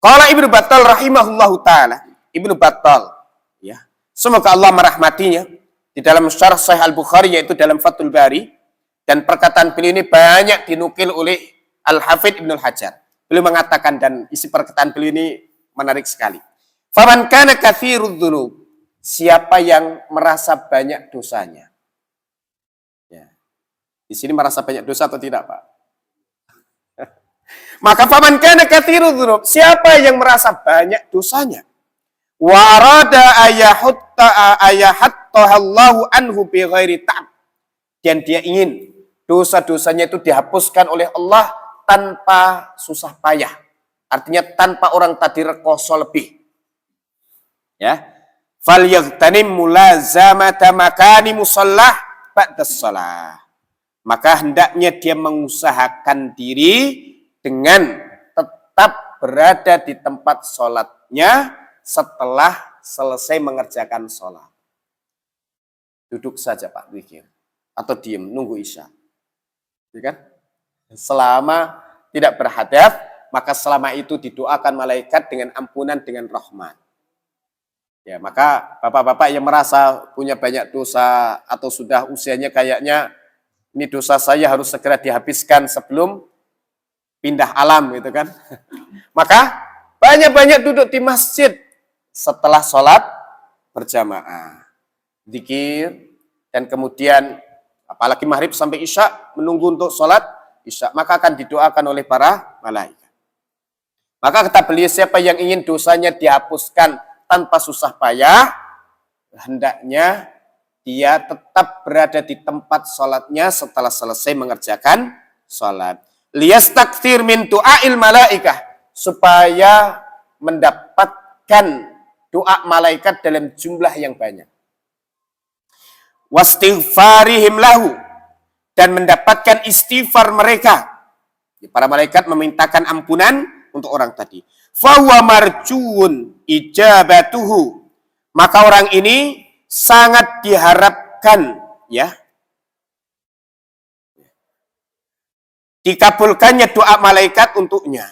Qala Ibnu Battal rahimahullahu taala, Ibnu Battal, ya, semoga Allah merahmatinya, di dalam syarah Sahih Al-Bukhari, yaitu dalam Fathul Bari, dan perkataan beliau ini banyak dinukil oleh Al-Hafidz Ibnu Hajar. Beliau mengatakan, dan isi perkataan beliau ini menarik sekali. Faman kana katsirudz dzunub, siapa yang merasa banyak dosanya. Ya. Di sini merasa banyak dosa atau tidak, Pak? Maka faman kana katsirudz dzunub, siapa yang merasa banyak dosanya, wa arada ayahattahallahu anhu bi ghairi ta'ab, dan dia ingin dosa-dosanya itu dihapuskan oleh Allah tanpa susah payah. Artinya tanpa orang tadi rekoso lebih. Ya. Falyaghtanim mulazamata makani musallah ba'das shalah. Maka hendaknya dia mengusahakan diri dengan tetap berada di tempat sholatnya setelah selesai mengerjakan sholat. Duduk saja Pak, zikir. Atau diam, nunggu isya. Ya kan? Selama tidak berhadap, maka selama itu didoakan malaikat dengan ampunan, dengan rahmat. Ya, maka bapak-bapak yang merasa punya banyak dosa atau sudah usianya kayaknya ini dosa saya harus segera dihabiskan sebelum pindah alam gitu kan. Maka banyak-banyak duduk di masjid setelah sholat berjamaah. Zikir dan kemudian apalagi maghrib sampai isya menunggu untuk sholat isya, maka akan didoakan oleh para malaikat. Maka kata beliau, siapa yang ingin dosanya dihapuskan tanpa susah payah, hendaknya dia tetap berada di tempat sholatnya setelah selesai mengerjakan sholat. Liyastakthir min du'ail malaikah, supaya mendapatkan doa malaikat dalam jumlah yang banyak. Wastighfarihim lahu, dan mendapatkan istighfar mereka. Para malaikat memintakan ampunan untuk orang tadi. Fahuwa marjuun ijabatuhu, maka orang ini sangat diharapkan ya dikabulkannya doa malaikat untuknya.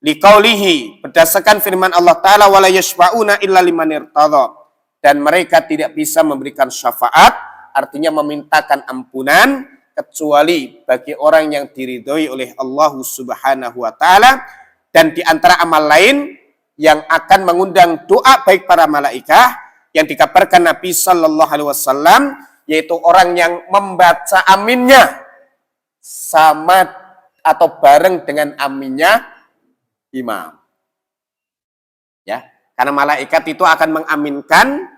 Liqaulihi, berdasarkan firman Allah Ta'ala, wala yashfa'una illa liman irtadha, dan mereka tidak bisa memberikan syafaat, artinya memintakan ampunan, kecuali bagi orang yang diridhoi oleh Allah Subhanahu wa Ta'ala. Dan di antara amal lain yang akan mengundang doa baik para malaikat yang dikabarkan Nabi Sallallahu Alaihi Wasallam, yaitu orang yang membaca aminnya sama atau bareng dengan aminnya imam. Ya, karena malaikat itu akan mengaminkan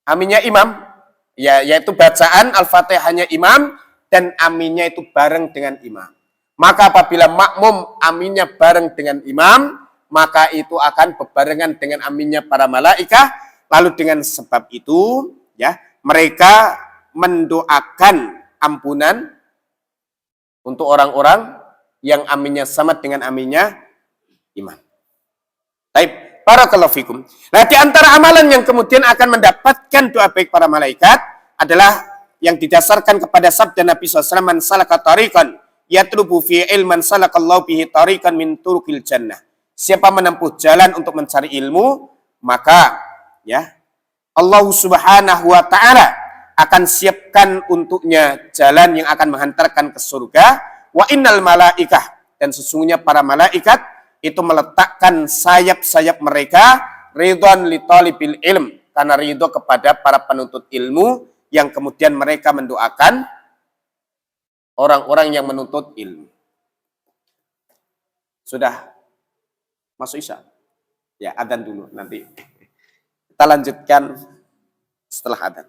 aminnya imam, ya, yaitu bacaan Al-Fatihahnya imam dan aminnya itu bareng dengan imam. Maka apabila makmum aminnya bareng dengan imam, maka itu akan berbarengan dengan aminnya para malaikat. Lalu dengan sebab itu, ya, mereka mendoakan ampunan untuk orang-orang yang aminnya sama dengan aminnya imam. Baik, barakallahu fikum. Nah, di antara amalan yang kemudian akan mendapatkan doa baik para malaikat adalah yang didasarkan kepada sabda Nabi SAW, man salaka tariqan yatlubu fi ilman salakallahu bihi tariqan min turuqil jannah. Siapa menempuh jalan untuk mencari ilmu, maka ya Allah Subhanahu wa Ta'ala akan siapkan untuknya jalan yang akan menghantarkan ke surga. Wa innal malaikah, dan sesungguhnya para malaikat itu meletakkan sayap-sayap mereka ridwan li talibil ilm, karena ridho kepada para penuntut ilmu, yang kemudian mereka mendoakan orang-orang yang menuntut ilmu. Sudah masuk isya? Ya, adzan dulu nanti. Kita lanjutkan setelah adzan.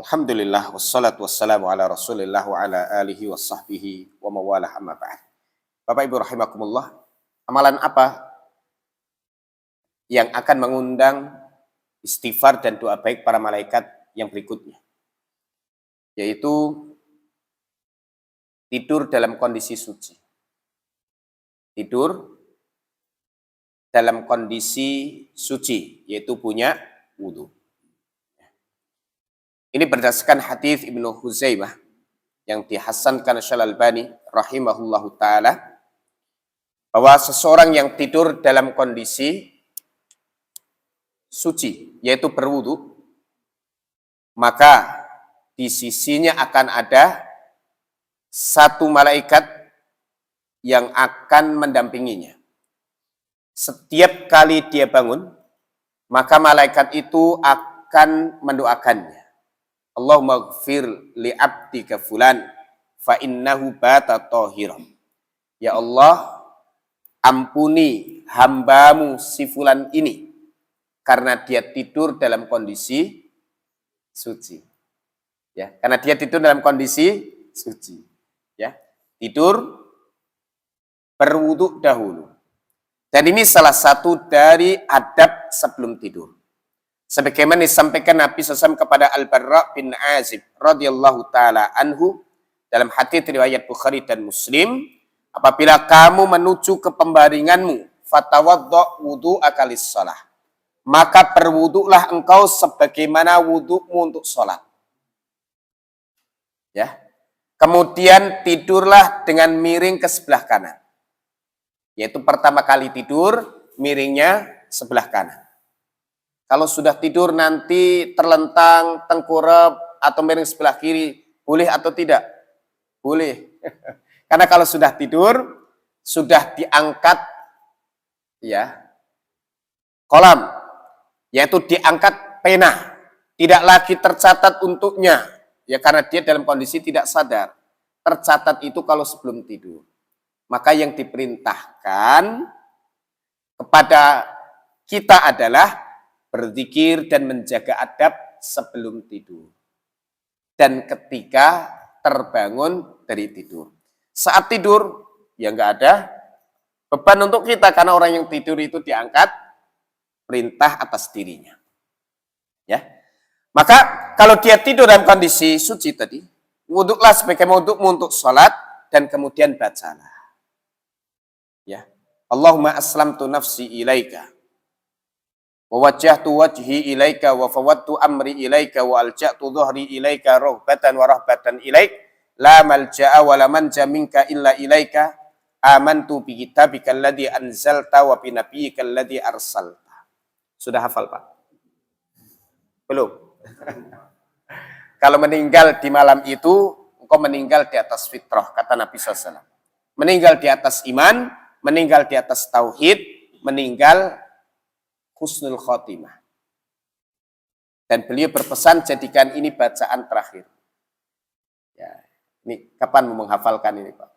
Alhamdulillah wassalatu wassalamu ala Rasulillah wa ala alihi wa sahbihi wa mawalah amma ba'd. Bapak Ibu rahimakumullah, amalan apa yang akan mengundang istighfar dan doa baik para malaikat yang berikutnya? Yaitu tidur dalam kondisi suci. Tidur dalam kondisi suci, yaitu punya wudu. Ini berdasarkan hadis Ibnu Huzaimah yang dihasankan Syalal-Albani rahimahullahu ta'ala, bahwa seseorang yang tidur dalam kondisi suci, yaitu berwudu, maka di sisinya akan ada satu malaikat yang akan mendampinginya. Setiap kali dia bangun, maka malaikat itu akan mendoakannya. Allahumma gfir li abdika fulan fa innahu bata tahiran. Ya Allah, ampuni hambamu si fulan ini karena dia tidur dalam kondisi suci. Ya, karena dia tidur dalam kondisi suci. Ya, tidur berwudu dahulu. Dan ini salah satu dari adab sebelum tidur. Sebagaimana disampaikan Nabi SAW kepada Al-Barra bin Azib radhiyallahu taala anhu dalam hadits riwayat Bukhari dan Muslim, apabila kamu menuju ke pembaringanmu, fatawaddo wudu'aka lis-shalah, maka berwuduklah engkau sebagaimana wudukmu untuk sholat. Ya. Kemudian tidurlah dengan miring ke sebelah kanan. Yaitu pertama kali tidur, miringnya sebelah kanan. Kalau sudah tidur nanti terlentang, tengkurap, atau miring sebelah kiri, boleh atau tidak? Boleh. Karena kalau sudah tidur, sudah diangkat ya kolam, yaitu diangkat pena, tidak lagi tercatat untuknya, ya karena dia dalam kondisi tidak sadar. Tercatat itu kalau sebelum tidur. Maka yang diperintahkan kepada kita adalah berzikir dan menjaga adab sebelum tidur. Dan ketika terbangun dari tidur. Saat tidur, ya nggak ada beban untuk kita. Karena orang yang tidur itu diangkat perintah atas dirinya. Ya, maka kalau dia tidur dalam kondisi suci tadi, wuduklah sebagai wudukmu untuk sholat dan kemudian bacalah. Ya, Allahumma aslamtu nafsi ilaika. Wa wajjahtu wajhi ilaika wa fawwadtu amri ilaika wa alja'tu dhuhri ilaika rahbatan wa rahbatan ilaik la malja'a wa la manja minka illa ilaika amantu bi kitabika alladhi anzalta wa bi nabiyyika alladhi arsalta. Sudah hafal, Pak? Belum? Kalau meninggal di malam itu, engkau meninggal di atas fitrah, kata Nabi SAW. Meninggal di atas iman, meninggal di atas tauhid, meninggal husnul khotimah. Dan beliau berpesan jadikan ini bacaan terakhir. Ya, ini kapan mau menghafalkan ini, Pak?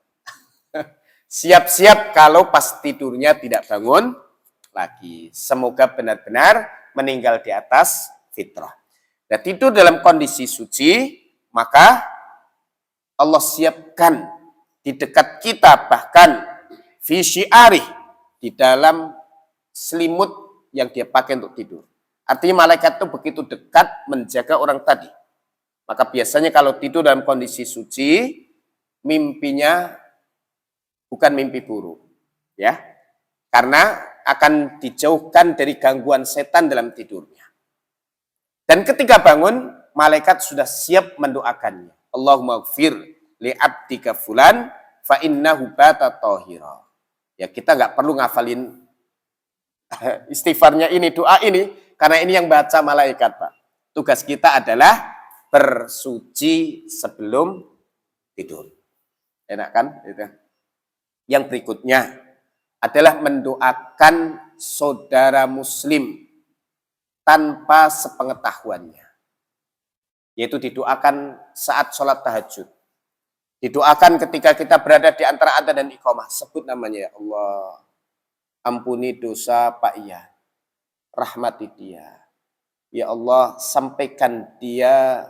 Siap-siap kalau pas tidurnya tidak bangun lagi. Semoga benar-benar meninggal di atas fitrah. Dan tidur dalam kondisi suci, maka Allah siapkan di dekat kita, bahkan fi syi'arih, di dalam selimut yang dia pakai untuk tidur. Artinya malaikat itu begitu dekat menjaga orang tadi. Maka biasanya kalau tidur dalam kondisi suci, mimpinya bukan mimpi buruk. Ya, karena akan dijauhkan dari gangguan setan dalam tidurnya. Dan ketika bangun, malaikat sudah siap mendoakannya. Allahumma gfir li abdika fulan fa innahu bata tahira. Ya, kita nggak perlu ngafalin istighfarnya ini, doa ini, karena ini yang baca malaikat, Pak. Tugas kita adalah bersuci sebelum tidur. Enak kan? Yang berikutnya adalah mendoakan saudara muslim tanpa sepengetahuannya. Yaitu didoakan saat sholat tahajud. Didoakan ketika kita berada di antara adzan dan iqamah. Sebut namanya, ya Allah, ampuni dosa Pak Ian, rahmati dia. Ya Allah, sampaikan dia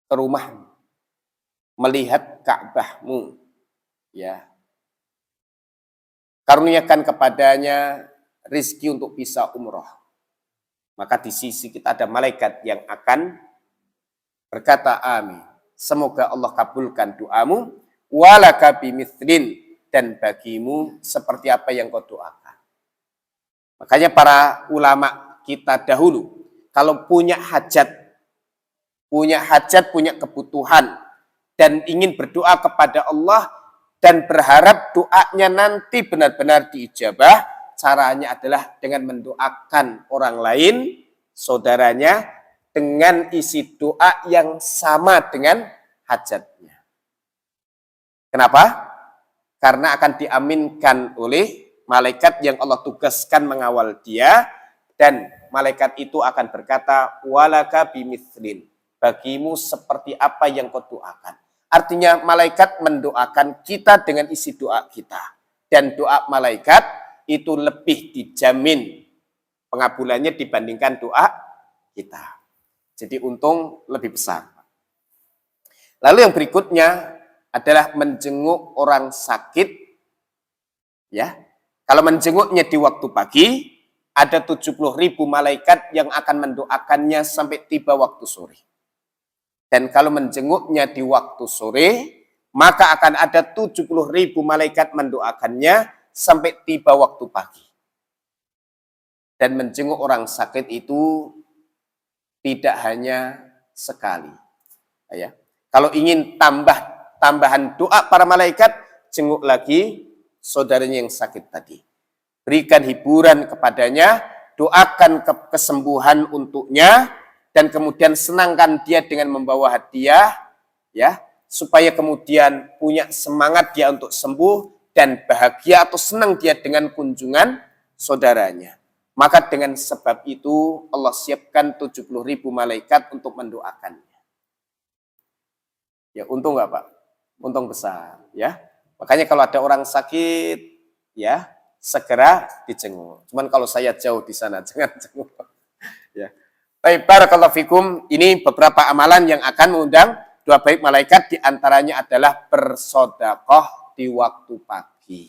ke rumahmu, melihat Ka'bahmu. Ya, karuniakan kepadanya rizki untuk bisa umroh. Maka di sisi kita ada malaikat yang akan berkata amin. Semoga Allah kabulkan doamu. Walaka bimithlin, dan bagimu seperti apa yang kau doakan. Makanya para ulama kita dahulu, kalau punya hajat, punya kebutuhan, dan ingin berdoa kepada Allah, dan berharap doanya nanti benar-benar diijabah, caranya adalah dengan mendoakan orang lain, saudaranya, dengan isi doa yang sama dengan hajatnya. Kenapa? Karena akan diaminkan oleh malaikat yang Allah tugaskan mengawal dia, dan malaikat itu akan berkata, walaka bimithlin, bagimu seperti apa yang kau doakan. Artinya malaikat mendoakan kita dengan isi doa kita. dan doa malaikat itu lebih dijamin pengabulannya dibandingkan doa kita. Jadi untung lebih besar. Lalu yang berikutnya adalah menjenguk orang sakit. Ya, kalau menjenguknya di waktu pagi, ada 70.000 malaikat yang akan mendoakannya sampai tiba waktu sore. Dan kalau menjenguknya di waktu sore, maka akan ada 70.000 malaikat mendoakannya sampai tiba waktu pagi. Dan menjenguk orang sakit itu tidak hanya sekali. Ya. Kalau ingin tambahan doa para malaikat, jenguk lagi saudaranya yang sakit tadi. Berikan hiburan kepadanya, doakan kesembuhan untuknya, dan kemudian senangkan dia dengan membawa hadiah, ya, supaya kemudian punya semangat dia untuk sembuh dan bahagia atau senang dia dengan kunjungan saudaranya. Maka dengan sebab itu Allah siapkan 70.000 malaikat untuk mendoakannya. Ya, untung nggak Pak? Untung besar, ya. Makanya kalau ada orang sakit, ya, segera dijenguk. Cuman kalau saya jauh di sana, jangan jenguk. Ya. Baik, barakallahu fikum. Ini beberapa amalan yang akan mengundang doa baik malaikat, diantaranya adalah bersedekah di waktu pagi.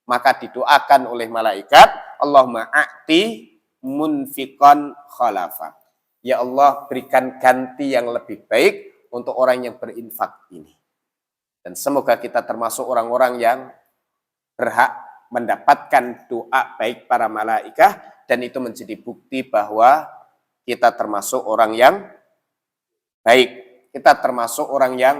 Maka didoakan oleh malaikat, Allahumma a'ti munfiqan khalafa. Ya Allah, berikan ganti yang lebih baik untuk orang yang berinfak ini. Dan semoga kita termasuk orang-orang yang berhak mendapatkan doa baik para malaikat, dan itu menjadi bukti bahwa kita termasuk orang yang baik. Kita termasuk orang yang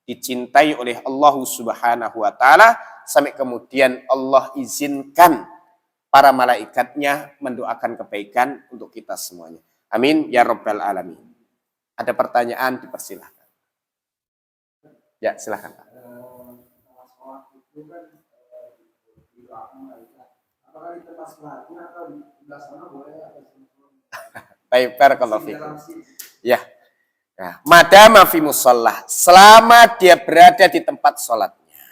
dicintai oleh Allah Subhanahu wa Ta'ala, sampai kemudian Allah izinkan para malaikatnya mendoakan kebaikan untuk kita semuanya. Amin ya rabbal alamin. Ada pertanyaan, dipersilahkan. Ya, silakan Pak. Baik, barakallahu fikum. Ya. Nah, madama fi mushallah, selama dia berada di tempat sholatnya.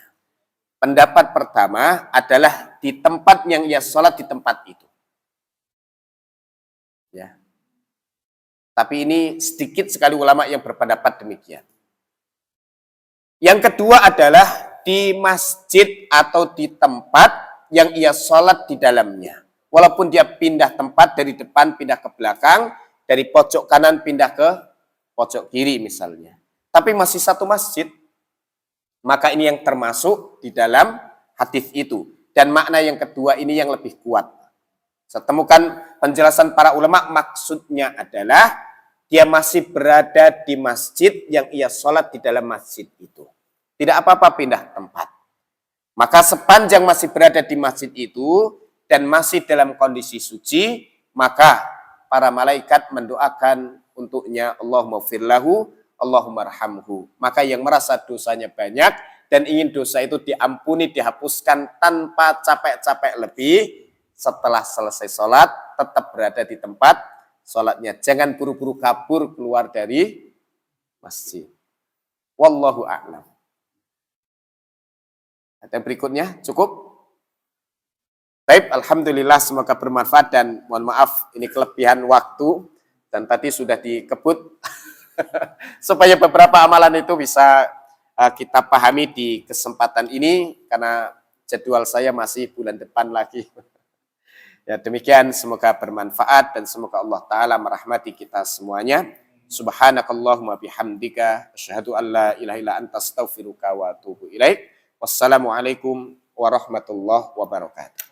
Pendapat pertama adalah di tempat yang ia sholat, di tempat itu. Ya. Tapi ini sedikit sekali ulama yang berpendapat demikian. Yang kedua adalah di masjid atau di tempat yang ia sholat di dalamnya. Walaupun dia pindah tempat, dari depan pindah ke belakang, dari pojok kanan pindah ke pojok kiri misalnya. Tapi masih satu masjid. Maka ini yang termasuk di dalam hadis itu. Dan makna yang kedua ini yang lebih kuat. Saya temukan penjelasan para ulama, maksudnya adalah dia masih berada di masjid yang ia sholat di dalam masjid itu. Tidak apa-apa pindah tempat. Maka sepanjang masih berada di masjid itu dan masih dalam kondisi suci, maka para malaikat mendoakan untuknya, Allahumma firlahu, Allahumma arhamhu. Maka yang merasa dosanya banyak dan ingin dosa itu diampuni, dihapuskan tanpa capek-capek lebih, setelah selesai sholat tetap berada di tempat sholatnya. Jangan buru-buru kabur keluar dari masjid. Wallahu a'lam. Ada berikutnya, cukup? Baik, alhamdulillah, semoga bermanfaat, dan mohon maaf ini kelebihan waktu dan tadi sudah dikebut supaya beberapa amalan itu bisa kita pahami di kesempatan ini karena jadwal saya masih bulan depan lagi. Ya, demikian, semoga bermanfaat dan semoga Allah Ta'ala merahmati kita semuanya. Subhanakallahumma bihamdika asyhadu an la ilaha illa anta astaghfiruka wa atubu ilaik. Wassalamualaikum warahmatullahi wabarakatuh.